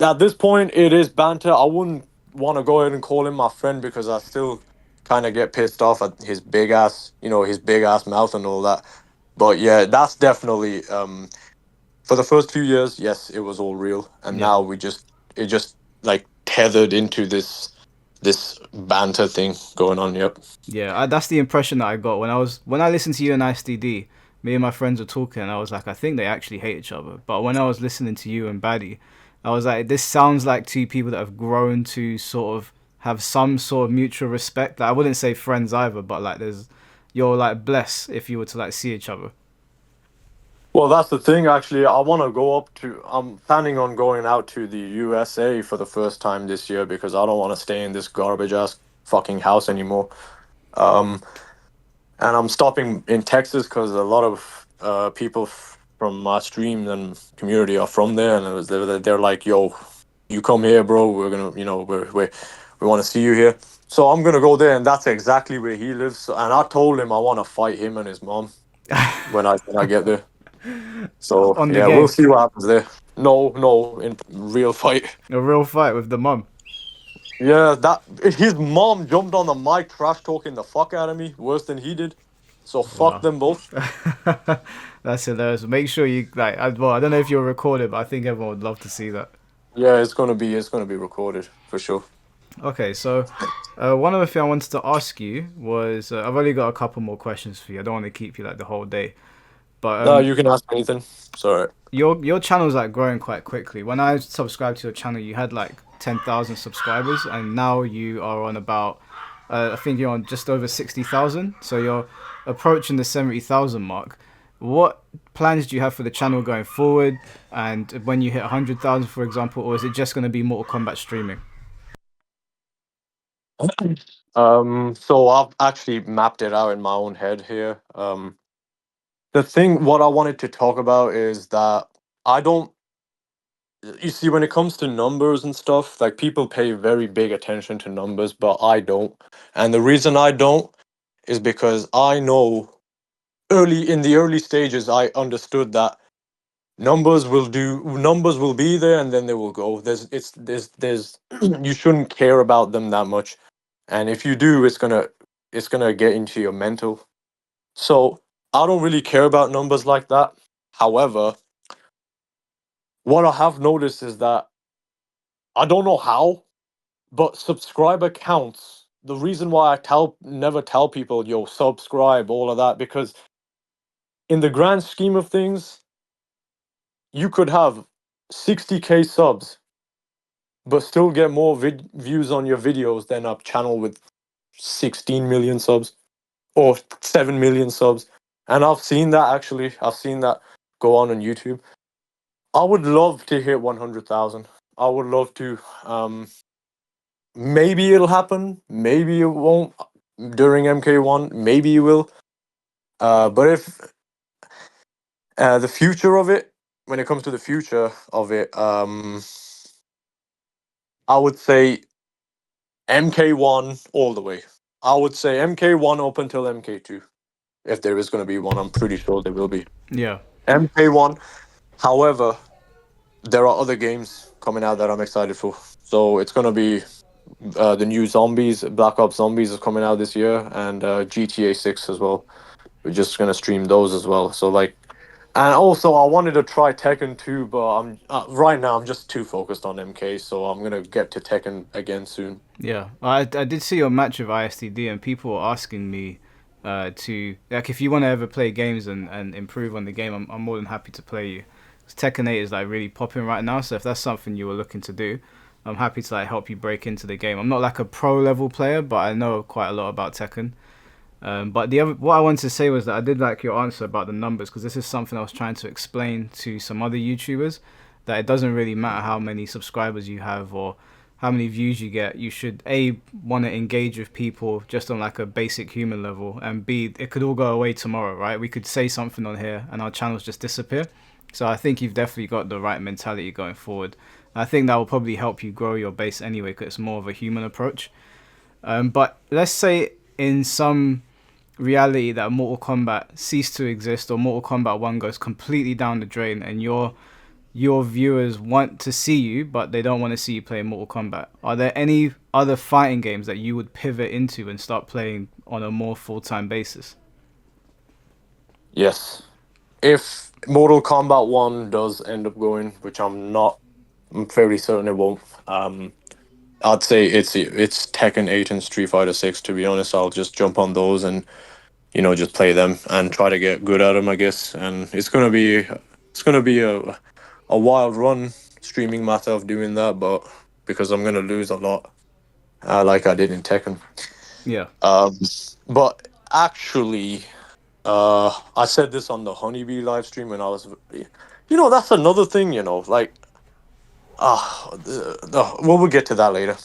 At this point, it is banter. I wouldn't want to go ahead and call him my friend because I still kind of get pissed off at his big ass, his big ass mouth and all that. But yeah, that's definitely for the first few years, yes, it was all real, and Yeah. now it just like tethered into this banter thing going on. Yep. Yeah, that's the impression that I got when I listened to you and ISTD. Me and my friends were talking, and I was like, I think they actually hate each other. But when I was listening to you and Baddie, I was like, this sounds like two people that have grown to sort of have some sort of mutual respect. Like, I wouldn't say friends either, but like you're like blessed if you were to like see each other. Well, that's the thing. Actually, I want to go up to. I'm planning on going out to the USA for the first time this year because I don't want to stay in this garbage ass fucking house anymore. Um, and I'm stopping in Texas because a lot of people from my stream and community are from there, and they're like, "Yo, you come here, bro. We're gonna, we want to see you here." So I'm gonna go there, and that's exactly where he lives. And I told him I want to fight him and his mom when I get there. So On the yeah, we'll game. see what happens there. No, no, in real fight. A real fight with the mum. Yeah, that his mom jumped on the mic, trash talking the fuck out of me, worse than he did. So fuck Wow. them both. That's hilarious. Make sure you like. Well, I don't know if you'll record it, but I think everyone would love to see that. Yeah, it's gonna be recorded for sure. Okay, so one other thing I wanted to ask you was I've only got a couple more questions for you. I don't want to keep you like the whole day, but No, you can ask me anything. Sorry. your channel's like growing quite quickly. When I subscribed to your channel, you had like 10,000 subscribers, and now you are on about I think you're on just over 60,000. So you're approaching the 70,000 mark. What plans do you have for the channel going forward? And when you hit 100,000, for example, or is it just going to be Mortal Kombat streaming? So I've actually mapped it out in my own head here. What I wanted to talk about is that I don't. You see, when it comes to numbers and stuff, like people pay very big attention to numbers, but I don't. And the reason I don't is because I know early in the early stages, I understood that numbers will be there and then they will go. There's you shouldn't care about them that much. And if you do, it's gonna get into your mental. So I don't really care about numbers like that. However, what I have noticed is that I don't know how, but subscriber counts. The reason why I never tell people, yo, subscribe, all of that, because in the grand scheme of things, you could have 60K subs, but still get more views on your videos than a channel with 16 million subs or 7 million subs. And I've seen that actually. I've seen that go on YouTube. I would love to hit 100,000. I would love to. Maybe it'll happen. Maybe it won't during MK1. Maybe it will. But if the future of it, when it comes to the future of it, I would say MK1 all the way. I would say MK1 up until MK2. If there is going to be one, I'm pretty sure there will be. Yeah. MK1. However, there are other games coming out that I'm excited for. So it's gonna be the new Zombies, Black Ops Zombies is coming out this year, and GTA 6 as well. We're just gonna stream those as well. So like, and also I wanted to try Tekken 2, but I'm right now I'm just too focused on MK, so I'm gonna get to Tekken again soon. Yeah, I did see your match with ISTD, and people were asking me to like if you want to ever play games and improve on the game, I'm more than happy to play you. 'Cause Tekken 8 is like really popping right now, so if that's something you were looking to do, I'm happy to like help you break into the game. I'm not like a pro level player, but I know quite a lot about Tekken. But the other, what I wanted to say was that I did like your answer about the numbers because this is something I was trying to explain to some other YouTubers that it doesn't really matter how many subscribers you have or how many views you get. You should a want to engage with people just on like a basic human level, and b it could all go away tomorrow, right? We could say something on here and our channels just disappear. So I think you've definitely got the right mentality going forward. I think that will probably help you grow your base anyway because it's more of a human approach. But let's say in some reality that Mortal Kombat ceased to exist or Mortal Kombat 1 goes completely down the drain and your viewers want to see you but they don't want to see you play Mortal Kombat. Are there any other fighting games that you would pivot into and start playing on a more full-time basis? Yes, if Mortal Kombat 1 does end up going, which I'm not, I'm fairly certain it won't. I'd say it's Tekken 8 and Street Fighter 6. To be honest, I'll just jump on those and just play them and try to get good at them, I guess. And it's gonna be a wild run streaming myself doing that, but because I'm gonna lose a lot, like I did in Tekken. Yeah. Um, but actually, I said this on the Honeybee live stream when I was, that's another thing, like well, we'll get to that later.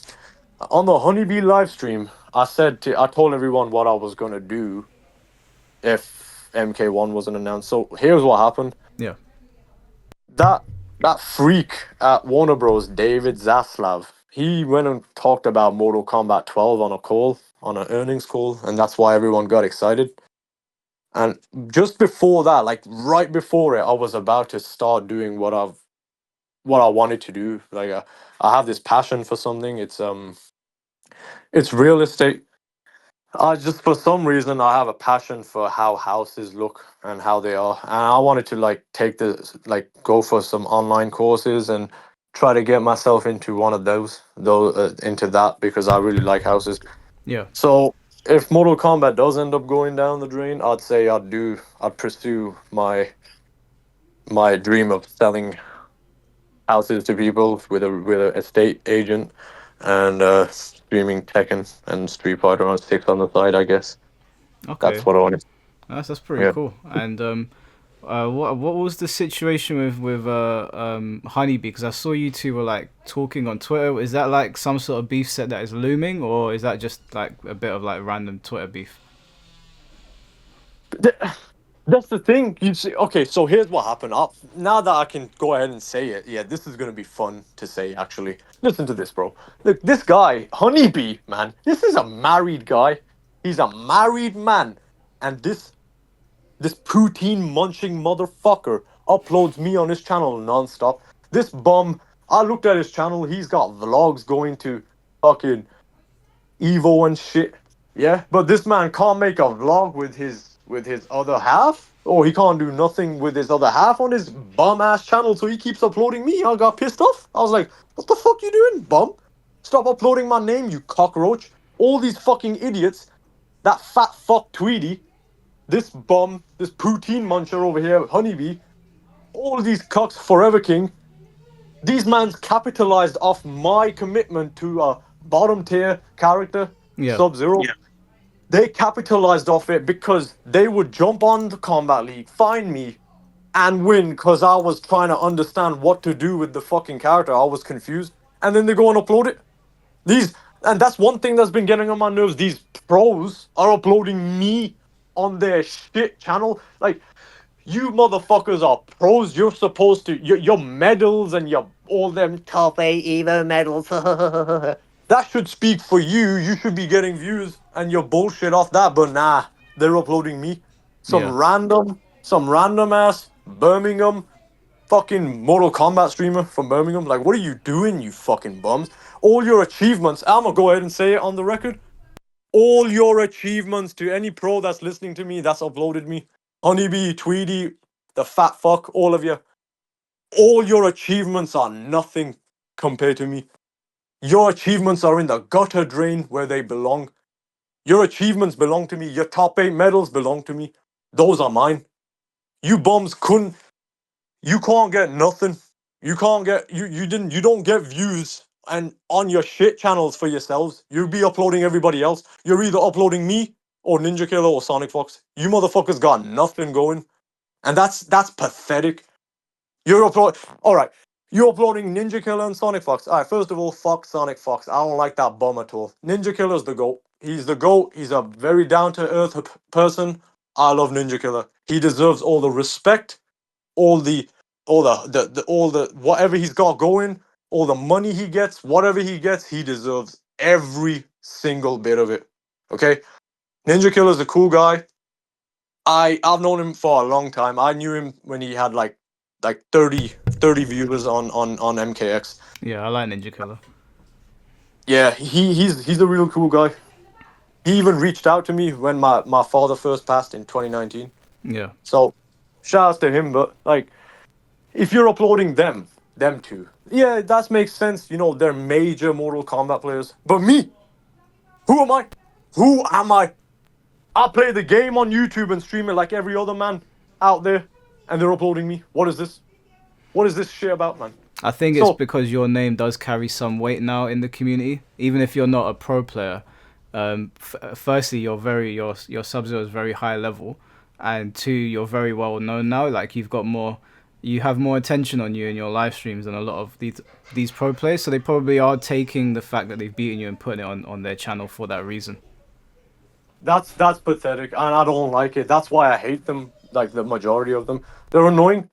On the Honeybee live stream, I told everyone what I was gonna do if MK1 wasn't announced. So here's what happened. Yeah. That that freak at Warner Bros. David Zaslav, he went and talked about Mortal Kombat 12 on an earnings call, and that's why everyone got excited. And just before that, like right before it, I was about to start doing what I wanted to do. Like I have this passion for something. It's real estate. I just for some reason I have a passion for how houses look and how they are, and I wanted to like take this like go for some online courses and try to get myself into one of those into that because I really like houses. Yeah. So if Mortal Kombat does end up going down the drain, I'd say I'd pursue my dream of selling houses to people with a estate agent and streaming Tekken and Street Fighter on 6 on the side, I guess. That's Okay. what I want. That's pretty Yeah. cool. And what was the situation with Honeybee? Because I saw you two were like talking on Twitter. Is that like some sort of beef set that is looming, or is that just like a bit of like random Twitter beef? Th- That's the thing. You see, okay, so here's what happened. Now that I can go ahead and say it, yeah, this is gonna be fun to say. Actually, listen to this, bro. Look, this guy, Honeybee, man. This is a married guy. He's a married man, and this poutine munching motherfucker uploads me on his channel nonstop. This bum. I looked at his channel. He's got vlogs going to fucking Evo and shit. Yeah, but this man can't make a vlog with his other half, or he can't do nothing with his other half on his bum ass channel. So he keeps uploading me. I got pissed off. I was like, "What the fuck you doing, bum? Stop uploading my name, you cockroach! All these fucking idiots. That fat fuck Tweety, this bum, this poutine muncher over here, Honeybee. All these cucks, Forever King. These mans capitalized off my commitment to a bottom tier character, Yeah. Sub Zero. Yeah. They capitalized off it because they would jump on the Combat League, find me, and win because I was trying to understand what to do with the fucking character. I was confused. And then they go and upload it. These, and that's one thing that's been getting on my nerves. These pros are uploading me on their shit channel. Like, you motherfuckers are pros. You're supposed to your medals and your all them top eight Evo medals. That should speak for you. You should be getting views and your bullshit off that. But nah, they're uploading me. Yeah. Some random ass Birmingham. fucking Mortal Kombat streamer from Birmingham. Like, what are you doing, you fucking bums? All your achievements, I'm gonna go ahead and say it on the record. All your achievements to any pro that's listening to me, that's uploaded me, Honeybee, Tweedy, the fat fuck, all of you. All your achievements are nothing compared to me. Your achievements are in the gutter drain where they belong. Your achievements belong to me. Your top 8 medals belong to me. Those are mine. You bums couldn't. You can't get nothing. You can't get. You don't get views and on your shit channels for yourselves. You'll be uploading everybody else. You're either uploading me or Ninja Killer or Sonic Fox. You motherfuckers got nothing going, and that's pathetic. You're upload. All right. You're uploading Ninja Killer and Sonic Fox. All right. First of all, fuck Sonic Fox. I don't like that bum at all. Ninja Killer's the goat. He's the goat. He's a very down to earth person. I love Ninja Killer. He deserves all the respect, all the whatever he's got going, all the money he gets, whatever he gets, he deserves every single bit of it. Okay. Ninja Killer's a cool guy. I've known him for a long time. I knew him when he had like 30 viewers on MKX. Yeah, I like Ninja Killer. Yeah, he's a real cool guy. He even reached out to me when my father first passed in 2019. Yeah. So shout outs to him. But like, if you're uploading them two, yeah, that makes sense. You know, they're major Mortal Kombat players. But me, who am I? Who am I? I play the game on YouTube and stream it like every other man out there, and they're uploading me. What is this? What is this shit about, man? I think it's So because your name does carry some weight now in the community, even if you're not a pro player. Firstly, your Sub-Zero is very high level, and two, you're very well known now. Like you have more attention on you in your live streams than a lot of these pro players. So they probably are taking the fact that they've beaten you and putting it on their channel for that reason. that's pathetic, and I don't like it. That's why I hate them. Like the majority of them, they're annoying.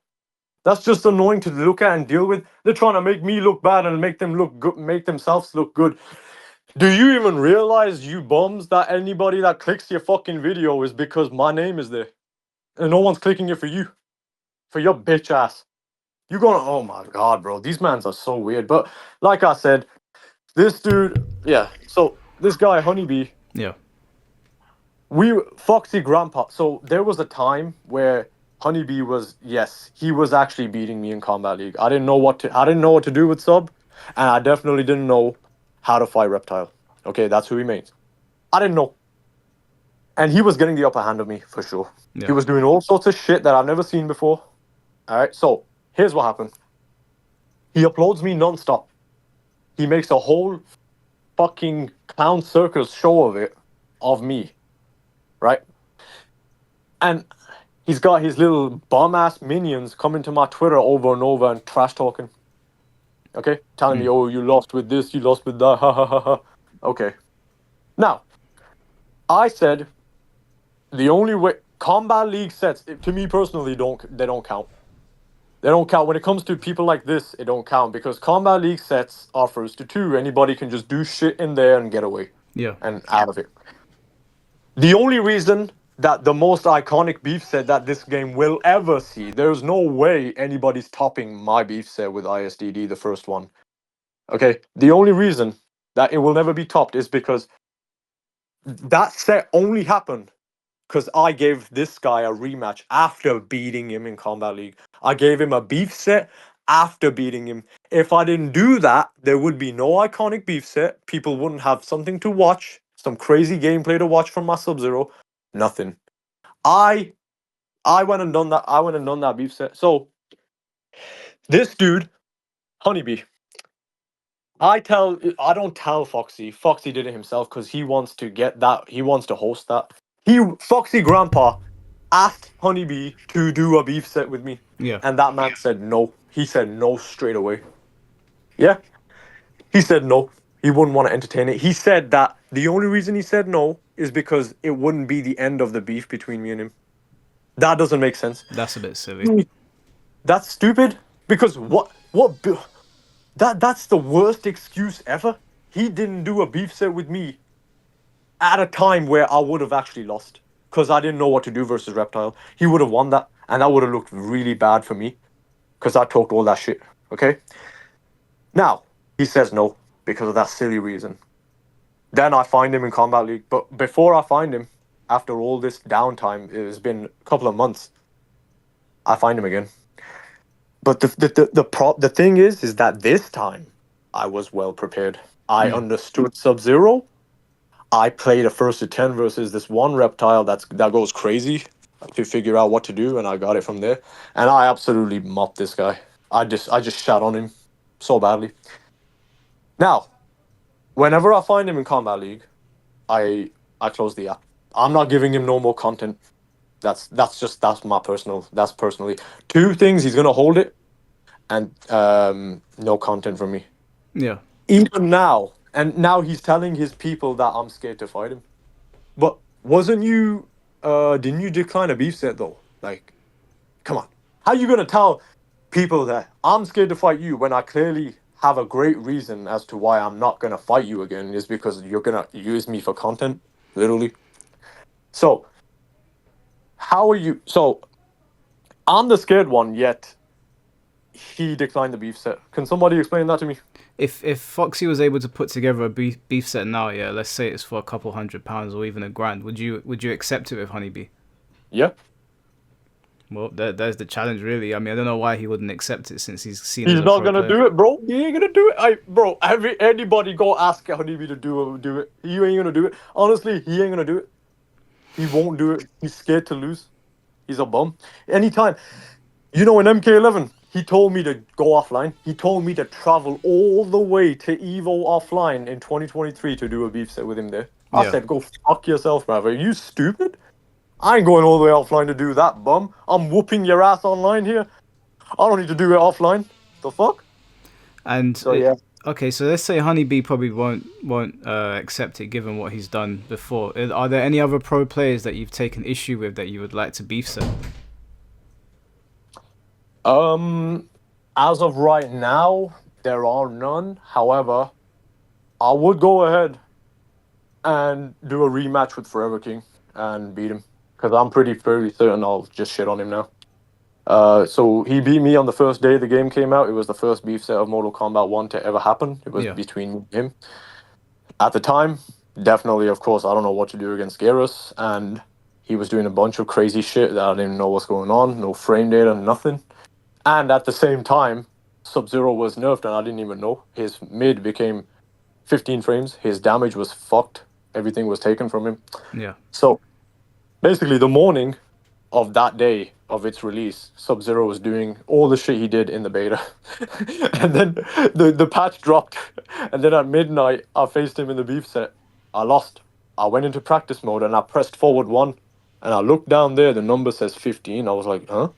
That's just annoying to look at and deal with. They're trying to make me look bad and make them look good, make themselves look good. Do you even realize, you bums, that anybody that clicks your fucking video is because my name is there, and no one's clicking it for your bitch ass. You gonna? Oh my god, bro, these mans are so weird. But like I said, this dude, yeah. So this guy, Honeybee, Yeah. Foxy Grandpa. So there was a time where Honeybee was, yes, he was actually beating me in Combat League. I didn't know what to do with sub, and I definitely didn't know how to fight Reptile. Okay, that's who he made. I didn't know, and he was getting the upper hand of me for sure. He Yeah. was doing all sorts of shit that I've never seen before. All right, so here's what happened. He uploads me nonstop. He makes a whole fucking clown circus show of it, of me, right? And he's got his little bum ass minions coming to my Twitter over and over and trash talking. Okay? Telling me, oh, you lost with this, you lost with that, ha ha ha ha. Okay. Now, I said the only way Combat League sets, to me personally, don't count. They don't count. When it comes to people like this, it don't count because Combat League sets are first to two. Anybody can just do shit in there and get away Yeah. and out of it. The only reason that the most iconic beef set that this game will ever see, there's no way anybody's topping my beef set with ISDD, the first one. Okay? The only reason that it will never be topped is because that set only happened because I gave this guy a rematch after beating him in Combat League. I gave him a beef set after beating him. If I didn't do that, there would be no iconic beef set. People wouldn't have something to watch, some crazy gameplay to watch from my Sub-Zero. Nothing. I I went and done that. I went and done that beef set. So this dude, Honeybee, I don't tell Foxy. Foxy did it himself because he wants to get that. He wants to host that. Foxy Grandpa asked Honeybee to do a beef set with me, Yeah. and that man said no. He said no straight away. Yeah, he said no. He wouldn't want to entertain it. He said that the only reason he said no is because it wouldn't be the end of the beef between me and him. That doesn't make sense. That's a bit silly. That's stupid. Because that's the worst excuse ever. He didn't do a beef set with me at a time where I would have actually lost because I didn't know what to do versus Reptile. He would have won that, and that would have looked really bad for me. because I talked all that shit. Okay. Now he says no because of that silly reason. Then I find him in Combat League, but before I find him, after all this downtime, it has been a couple of months. I find him again. But the thing is that this time I was well prepared. I Mm. understood Sub Zero. I played a first to 10 versus this one reptile that goes crazy to figure out what to do, and I got it from there. And I absolutely mopped this guy. I just shot on him so badly. Now, whenever I find him in Combat League, I close the app. I'm not giving him no more content. That's personally. Two things, he's gonna hold it, and no content from me. Yeah. Even now, and now he's telling his people that I'm scared to fight him. But wasn't you? Didn't you decline a beef set though? Like, come on, how you gonna tell people that I'm scared to fight you when I clearly have a great reason as to why I'm not gonna fight you again? Is because you're gonna use me for content, literally. So how are you? So I'm the scared one, yet he declined the beef set. Can somebody explain that to me? If Foxy was able to put together a beef set now, yeah, let's say it's for a couple £100 or even £1,000, would you accept it with Honeybee? Yeah, Well, there's the challenge, really. I mean, I don't know why he wouldn't accept it since he's seen as he's a not pro gonna player. do it, bro. He ain't gonna do it. Bro, anybody go ask Honeybee to do it. He ain't gonna do it. Honestly, he ain't gonna do it. He won't do it. He's scared to lose. He's a bum. Anytime. You know, in MK11, he told me to go offline. He told me to travel all the way to Evo offline in 2023 to do a beef set with him there. I Yeah. said, go fuck yourself, bruv. Are you stupid? I ain't going all the way offline to do that, bum. I'm whooping your ass online here. I don't need to do it offline. The fuck? And So yeah. okay, so let's say Honeybee probably won't accept it given what he's done before. Are there any other pro players that you've taken issue with that you would like to beef set? Um, as of right now, there are none. However, I would go ahead and do a rematch with Forever King and beat him because I'm pretty certain I'll just shit on him now. So he beat me on the first day the game came out. It was the first beef set of Mortal Kombat 1 to ever happen. It was Yeah. between him. At the time, definitely, of course, I don't know what to do against Garrus, and he was doing a bunch of crazy shit that I didn't know what's going on. No frame data, nothing. And at the same time, Sub Zero was nerfed, and I didn't even know. His mid became 15 frames. His damage was fucked. Everything was taken from him. Yeah. So basically, the morning of that day of its release, Sub Zero was doing all the shit he did in the beta. And then the patch dropped. And then at midnight, I faced him in the beef set. I lost. I went into practice mode and I pressed forward one. And I looked down there, the number says 15. I was like, huh?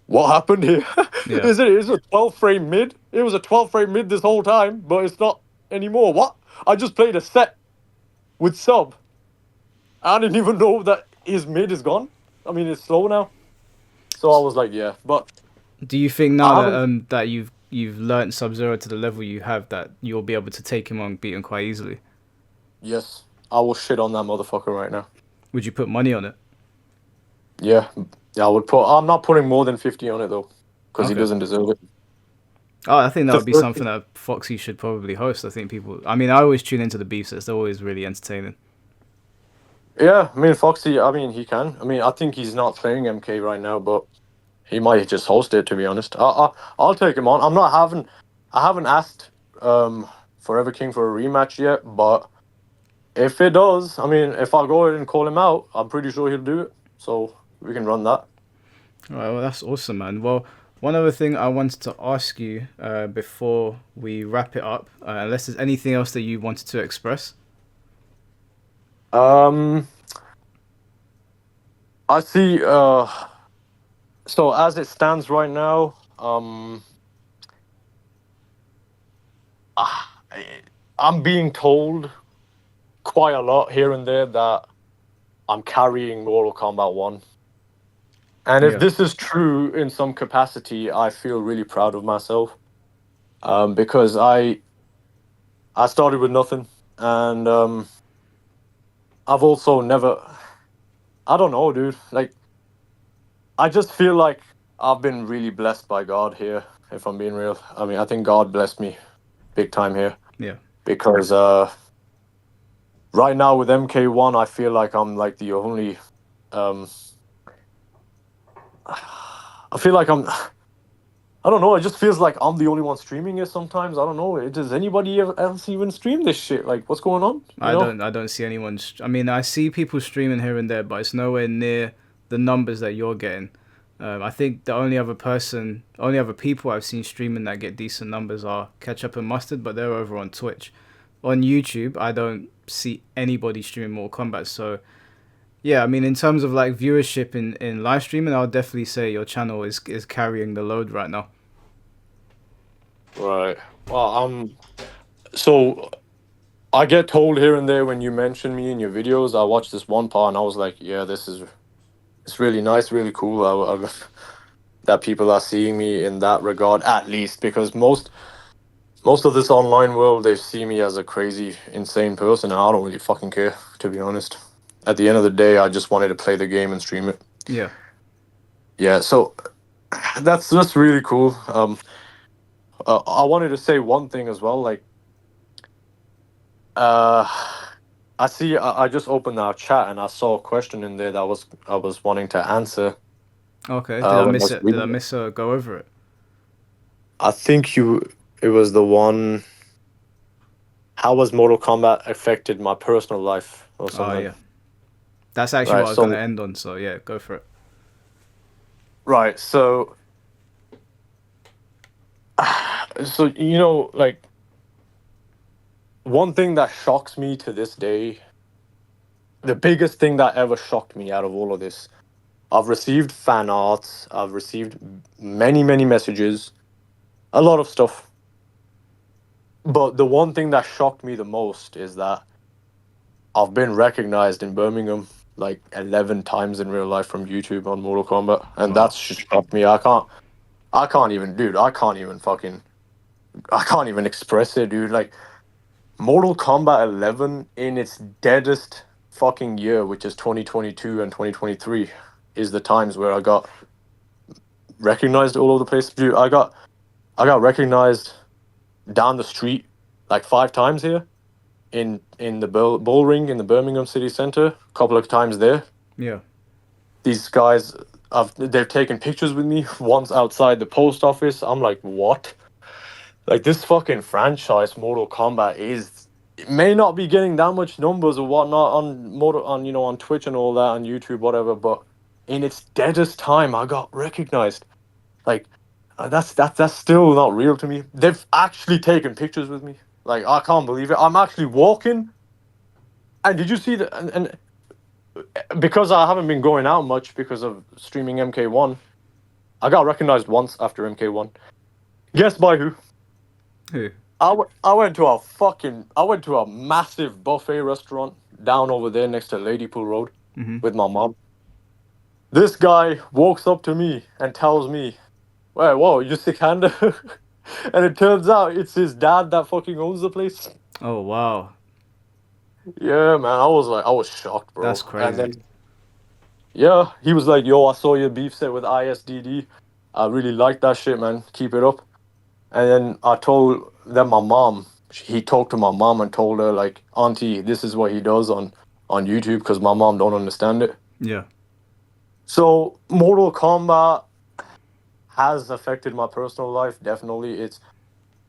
What happened here? Yeah. Is it a 12 frame mid? It was a 12 frame mid this whole time, but it's not anymore. What? I just played a set with Sub. I didn't even know that his mid is gone. I mean, it's slow now. So I was like, yeah, but Do you think now I that haven't. that you've learnt Sub Zero to the level you have that you'll be able to take him on, beat him quite easily? Yes, I will shit on that motherfucker right now. Would you put money on it? Yeah, yeah, I would put. I'm not putting more than 50 on it though, because he Okay. doesn't deserve it. Oh, I think that The would be first, something that Foxy should probably host. I think people. I mean, I always tune into the beef sets. They're always really entertaining. yeah, I mean Foxy. I mean he can. I mean I think he's not playing MK right now, but he might just host it. To be honest, I'll take him on. I'm not having. I haven't asked Forever King for a rematch yet, but if it does, I mean if I go ahead and call him out, I'm pretty sure he'll do it. So we can run that. All right, well, that's awesome, man. Well, one other thing I wanted to ask you before we wrap it up, unless there's anything else that you wanted to express. Um, I see. So as it stands right now, I- I'm being told quite a lot here and there that I'm carrying Mortal Kombat 1. And if Yeah, this is true in some capacity, I feel really proud of myself. Because I started with nothing, and I've also never. I don't know, dude. Like I just feel like I've been really blessed by God here, if I'm being real. I mean, I think God blessed me big time here Yeah. because right now with MK1, I feel like I'm like the only. Um, I feel like I'm. I don't know. It just feels like I'm the only one streaming it sometimes. I don't know. Does anybody else even stream this shit? Like, what's going on? You know? I don't see anyone. I mean, I see people streaming here and there, but it's nowhere near the numbers that you're getting. I think the only other people I've seen streaming that get decent numbers are Ketchup and Mustard, but they're over on Twitch. On YouTube, I don't see anybody streaming Mortal Kombat. So yeah, I mean, in terms of like viewership in live streaming, I'll definitely say your channel is carrying the load right now. Right. Well, so I get told here and there when you mention me in your videos. I watched this one part and I was like, yeah, it's really nice, really cool. That people are seeing me in that regard, at least, because most of this online world, they see me as a crazy, insane person, and I don't really fucking care, to be honest. At the end of the day, I just wanted to play the game and stream it. Yeah. Yeah, so that's really cool. I wanted to say one thing as well. Like, uh, I see. I just opened our chat and I saw a question in there that I was wanting to answer. Okay. Did I When I miss was it? Did I reading it. miss go over it? I think it was the one. How has Mortal Kombat affected my personal life or Oh something? yeah. That's actually Right. what I was gonna So end on. So yeah, go for it. right. So so like one thing that shocks me to this day, the biggest thing that ever shocked me out of all of this, I've received fan arts, I've received many messages, a lot of stuff. But the one thing that shocked me the most is that I've been recognized in Birmingham like 11 times in real life from YouTube on Mortal Kombat, and Wow. that's just shocked me. I can't even, dude. I can't even express it, dude. Like Mortal Kombat 11 in its deadest fucking year, which is 2022 and 2023, is the times where I got recognized all over the place. Dude, I got recognized down the street like 5 times here in the bull ring in the Birmingham city center. A couple of times there. Yeah. These guys, they've taken pictures with me once outside the post office. I'm like, what? Like this fucking franchise, Mortal Kombat, is it may not be getting that much numbers or whatnot on Twitch and all that on YouTube, whatever. But in its deadest time, I got recognized. Like that's still not real to me. They've actually taken pictures with me. Like I can't believe it. I'm actually walking. And did you see that? And because I haven't been going out much because of streaming MK1, I got recognized once after MK1. Guess by who? Who? I went to a massive buffet restaurant down over there next to Ladypool Road Mm-hmm. with my mom. This guy walks up to me and tells me, "Wait, whoa, you Sikander?" And it turns out it's his dad that fucking owns the place. Oh wow. Yeah, man, I was shocked, bro. That's And crazy. then yeah, he was like, "Yo, I saw your beef set with ISDD. I really like that shit, man. Keep it up." And then I told them my mom. He talked to my mom and told her like, "Auntie, this is what he does on YouTube," because my mom don't understand it. Yeah. So Mortal Kombat has affected my personal life. Definitely,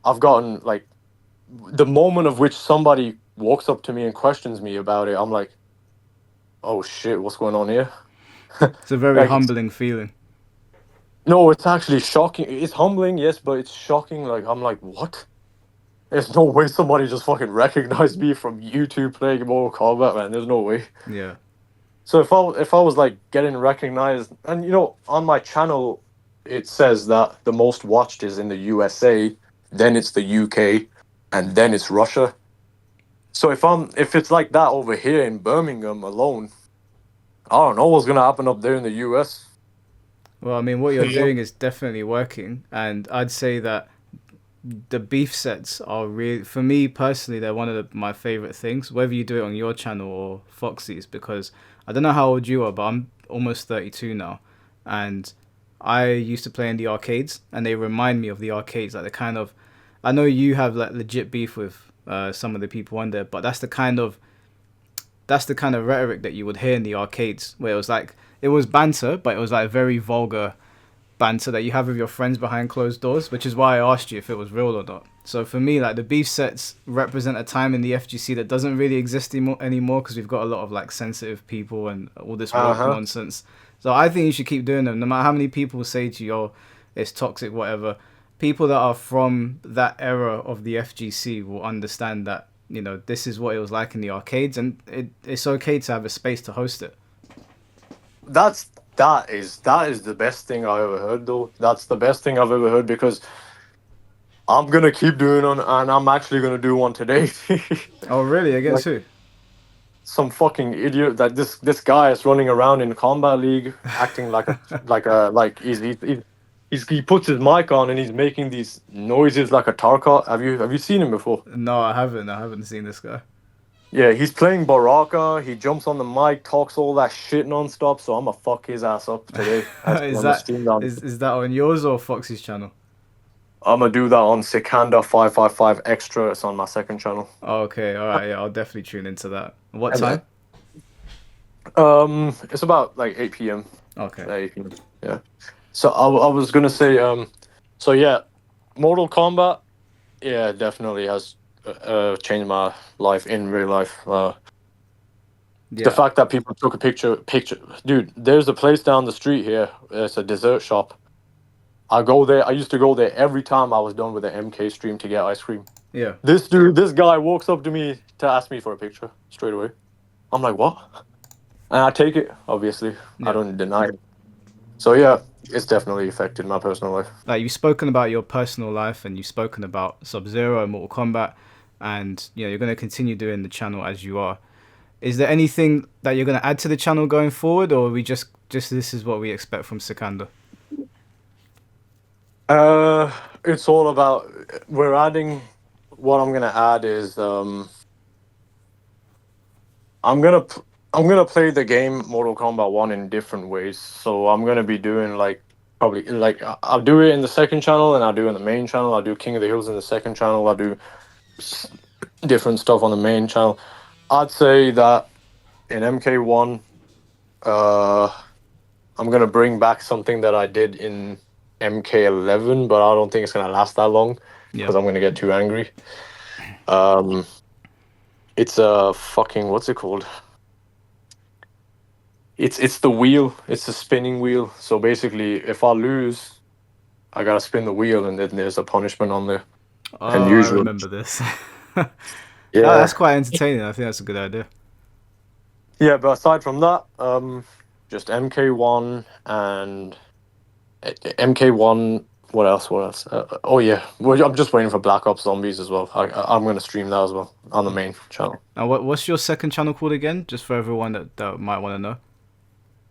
I've gotten like the moment of which somebody walks up to me and questions me about it. I'm like, "Oh shit, what's going on here?" It's a very Like, humbling feeling. no, it's actually shocking. It's humbling, yes, but it's shocking. Like, I'm like, what? There's no way somebody just fucking recognized me from YouTube playing Mortal Kombat, man. There's no way. Yeah. So if I was like getting recognized, and on my channel, it says that the most watched is in the USA, then it's the UK, and then it's Russia. So if it's like that over here in Birmingham alone, I don't know what's gonna happen up there in the US. Well, I mean, what you're Yeah. doing is definitely working, and I'd say that the beef sets are really, for me personally, they're one of my favorite things. Whether you do it on your channel or Foxy's, because I don't know how old you are, but I'm almost 32 now, and I used to play in the arcades, and they remind me of the arcades. Like the kind of, I know you have like legit beef with some of the people on there, but that's the kind of rhetoric that you would hear in the arcades, where it was like it was banter, but it was like very vulgar banter that you have with your friends behind closed doors, which is why I asked you if it was real or not. So for me, like the beef sets represent a time in the FGC that doesn't really exist anymore because we've got a lot of like sensitive people and all this woke Uh-huh. nonsense. So I think you should keep doing them, no matter how many people say to you, "Oh, it's toxic," whatever. People that are from that era of the FGC will understand that this is what it was like in the arcades, and it's okay to have a space to host it. That is the best thing I ever heard though. That's the best thing I've ever heard because I'm gonna keep doing one and I'm actually gonna do one today. Oh, really? Against Like who? some fucking idiot that this guy is running around in Combat League acting like he puts his mic on and he's making these noises like a Tarkot. Have you seen him before? No, I haven't. I haven't seen this guy. Yeah, he's playing Baraka. He jumps on the mic, talks all that shit nonstop. So I'm gonna fuck his ass up today. Actually, is on the that stream down. is that on yours or Foxy's channel? I'm gonna do that on Sikander 555 Extra. It's on my second channel. Oh, okay, all right, yeah, I'll definitely tune into that. What And time? it's about like 8 p.m. Okay. 8 p.m. Yeah. So I was gonna say so yeah, Mortal Kombat. Yeah, definitely has changed my life in real life. The Yeah. fact that people took a picture, dude. There's a place down the street here. It's a dessert shop. I go there. I used to go there every time I was done with the MK stream to get ice cream. Yeah. This guy walks up to me to ask me for a picture straight away. I'm like, what? And I take it. Obviously, I Yeah. don't deny it. So yeah, it's definitely affected my personal life. Like you've spoken about your personal life and you've spoken about Sub-Zero and Mortal Kombat, and you're going to continue doing the channel as you are. Is there anything that you're going to add to the channel going forward, or are we just this is what we expect from Sikander? It's all about we're adding. What I'm gonna add is I'm gonna p- I'm gonna play the game Mortal Kombat 1 in different ways. So I'm gonna be doing like probably like I'll do it in the second channel and I'll do it in the main channel. I'll do King of the Hills in the second channel. I'll do s- different stuff on the main channel. I'd say that in MK1, uh, I'm gonna bring back something that I did in MK11, but I don't think it's gonna last that long Yeah. because I'm gonna get too angry. Um, it's a fucking what's it called? It's the wheel. It's the spinning wheel. So basically, if I lose, I gotta spin the wheel, and then there's a punishment on there. And Oh, I usually, remember this. That's yeah, quite entertaining. I think that's a good idea. yeah. But aside from that, just MK1 and MK1. What else? What else? Oh yeah, well, I'm just waiting for Black Ops Zombies as well. I'm gonna stream that as well on the main channel. And what's your second channel called again? Just for everyone that might want to know.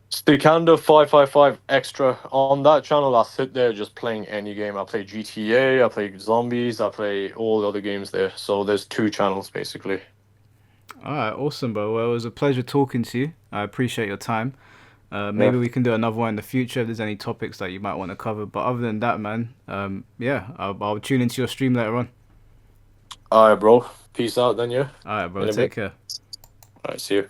Sikander 555 Extra. On that channel, I sit there just playing any game. I play GTA, I play Zombies, I play all the other games there. So there's two channels basically. All right, awesome, bro. Well, it was a pleasure talking to you. I appreciate your time. Yeah. Maybe we can do another one in the future if there's any topics that you might want to cover. But other than that, man, yeah, I'll tune into your stream later on. All right, bro. Peace out then, yeah. All right, bro. In a Take bit. care. All right, see you.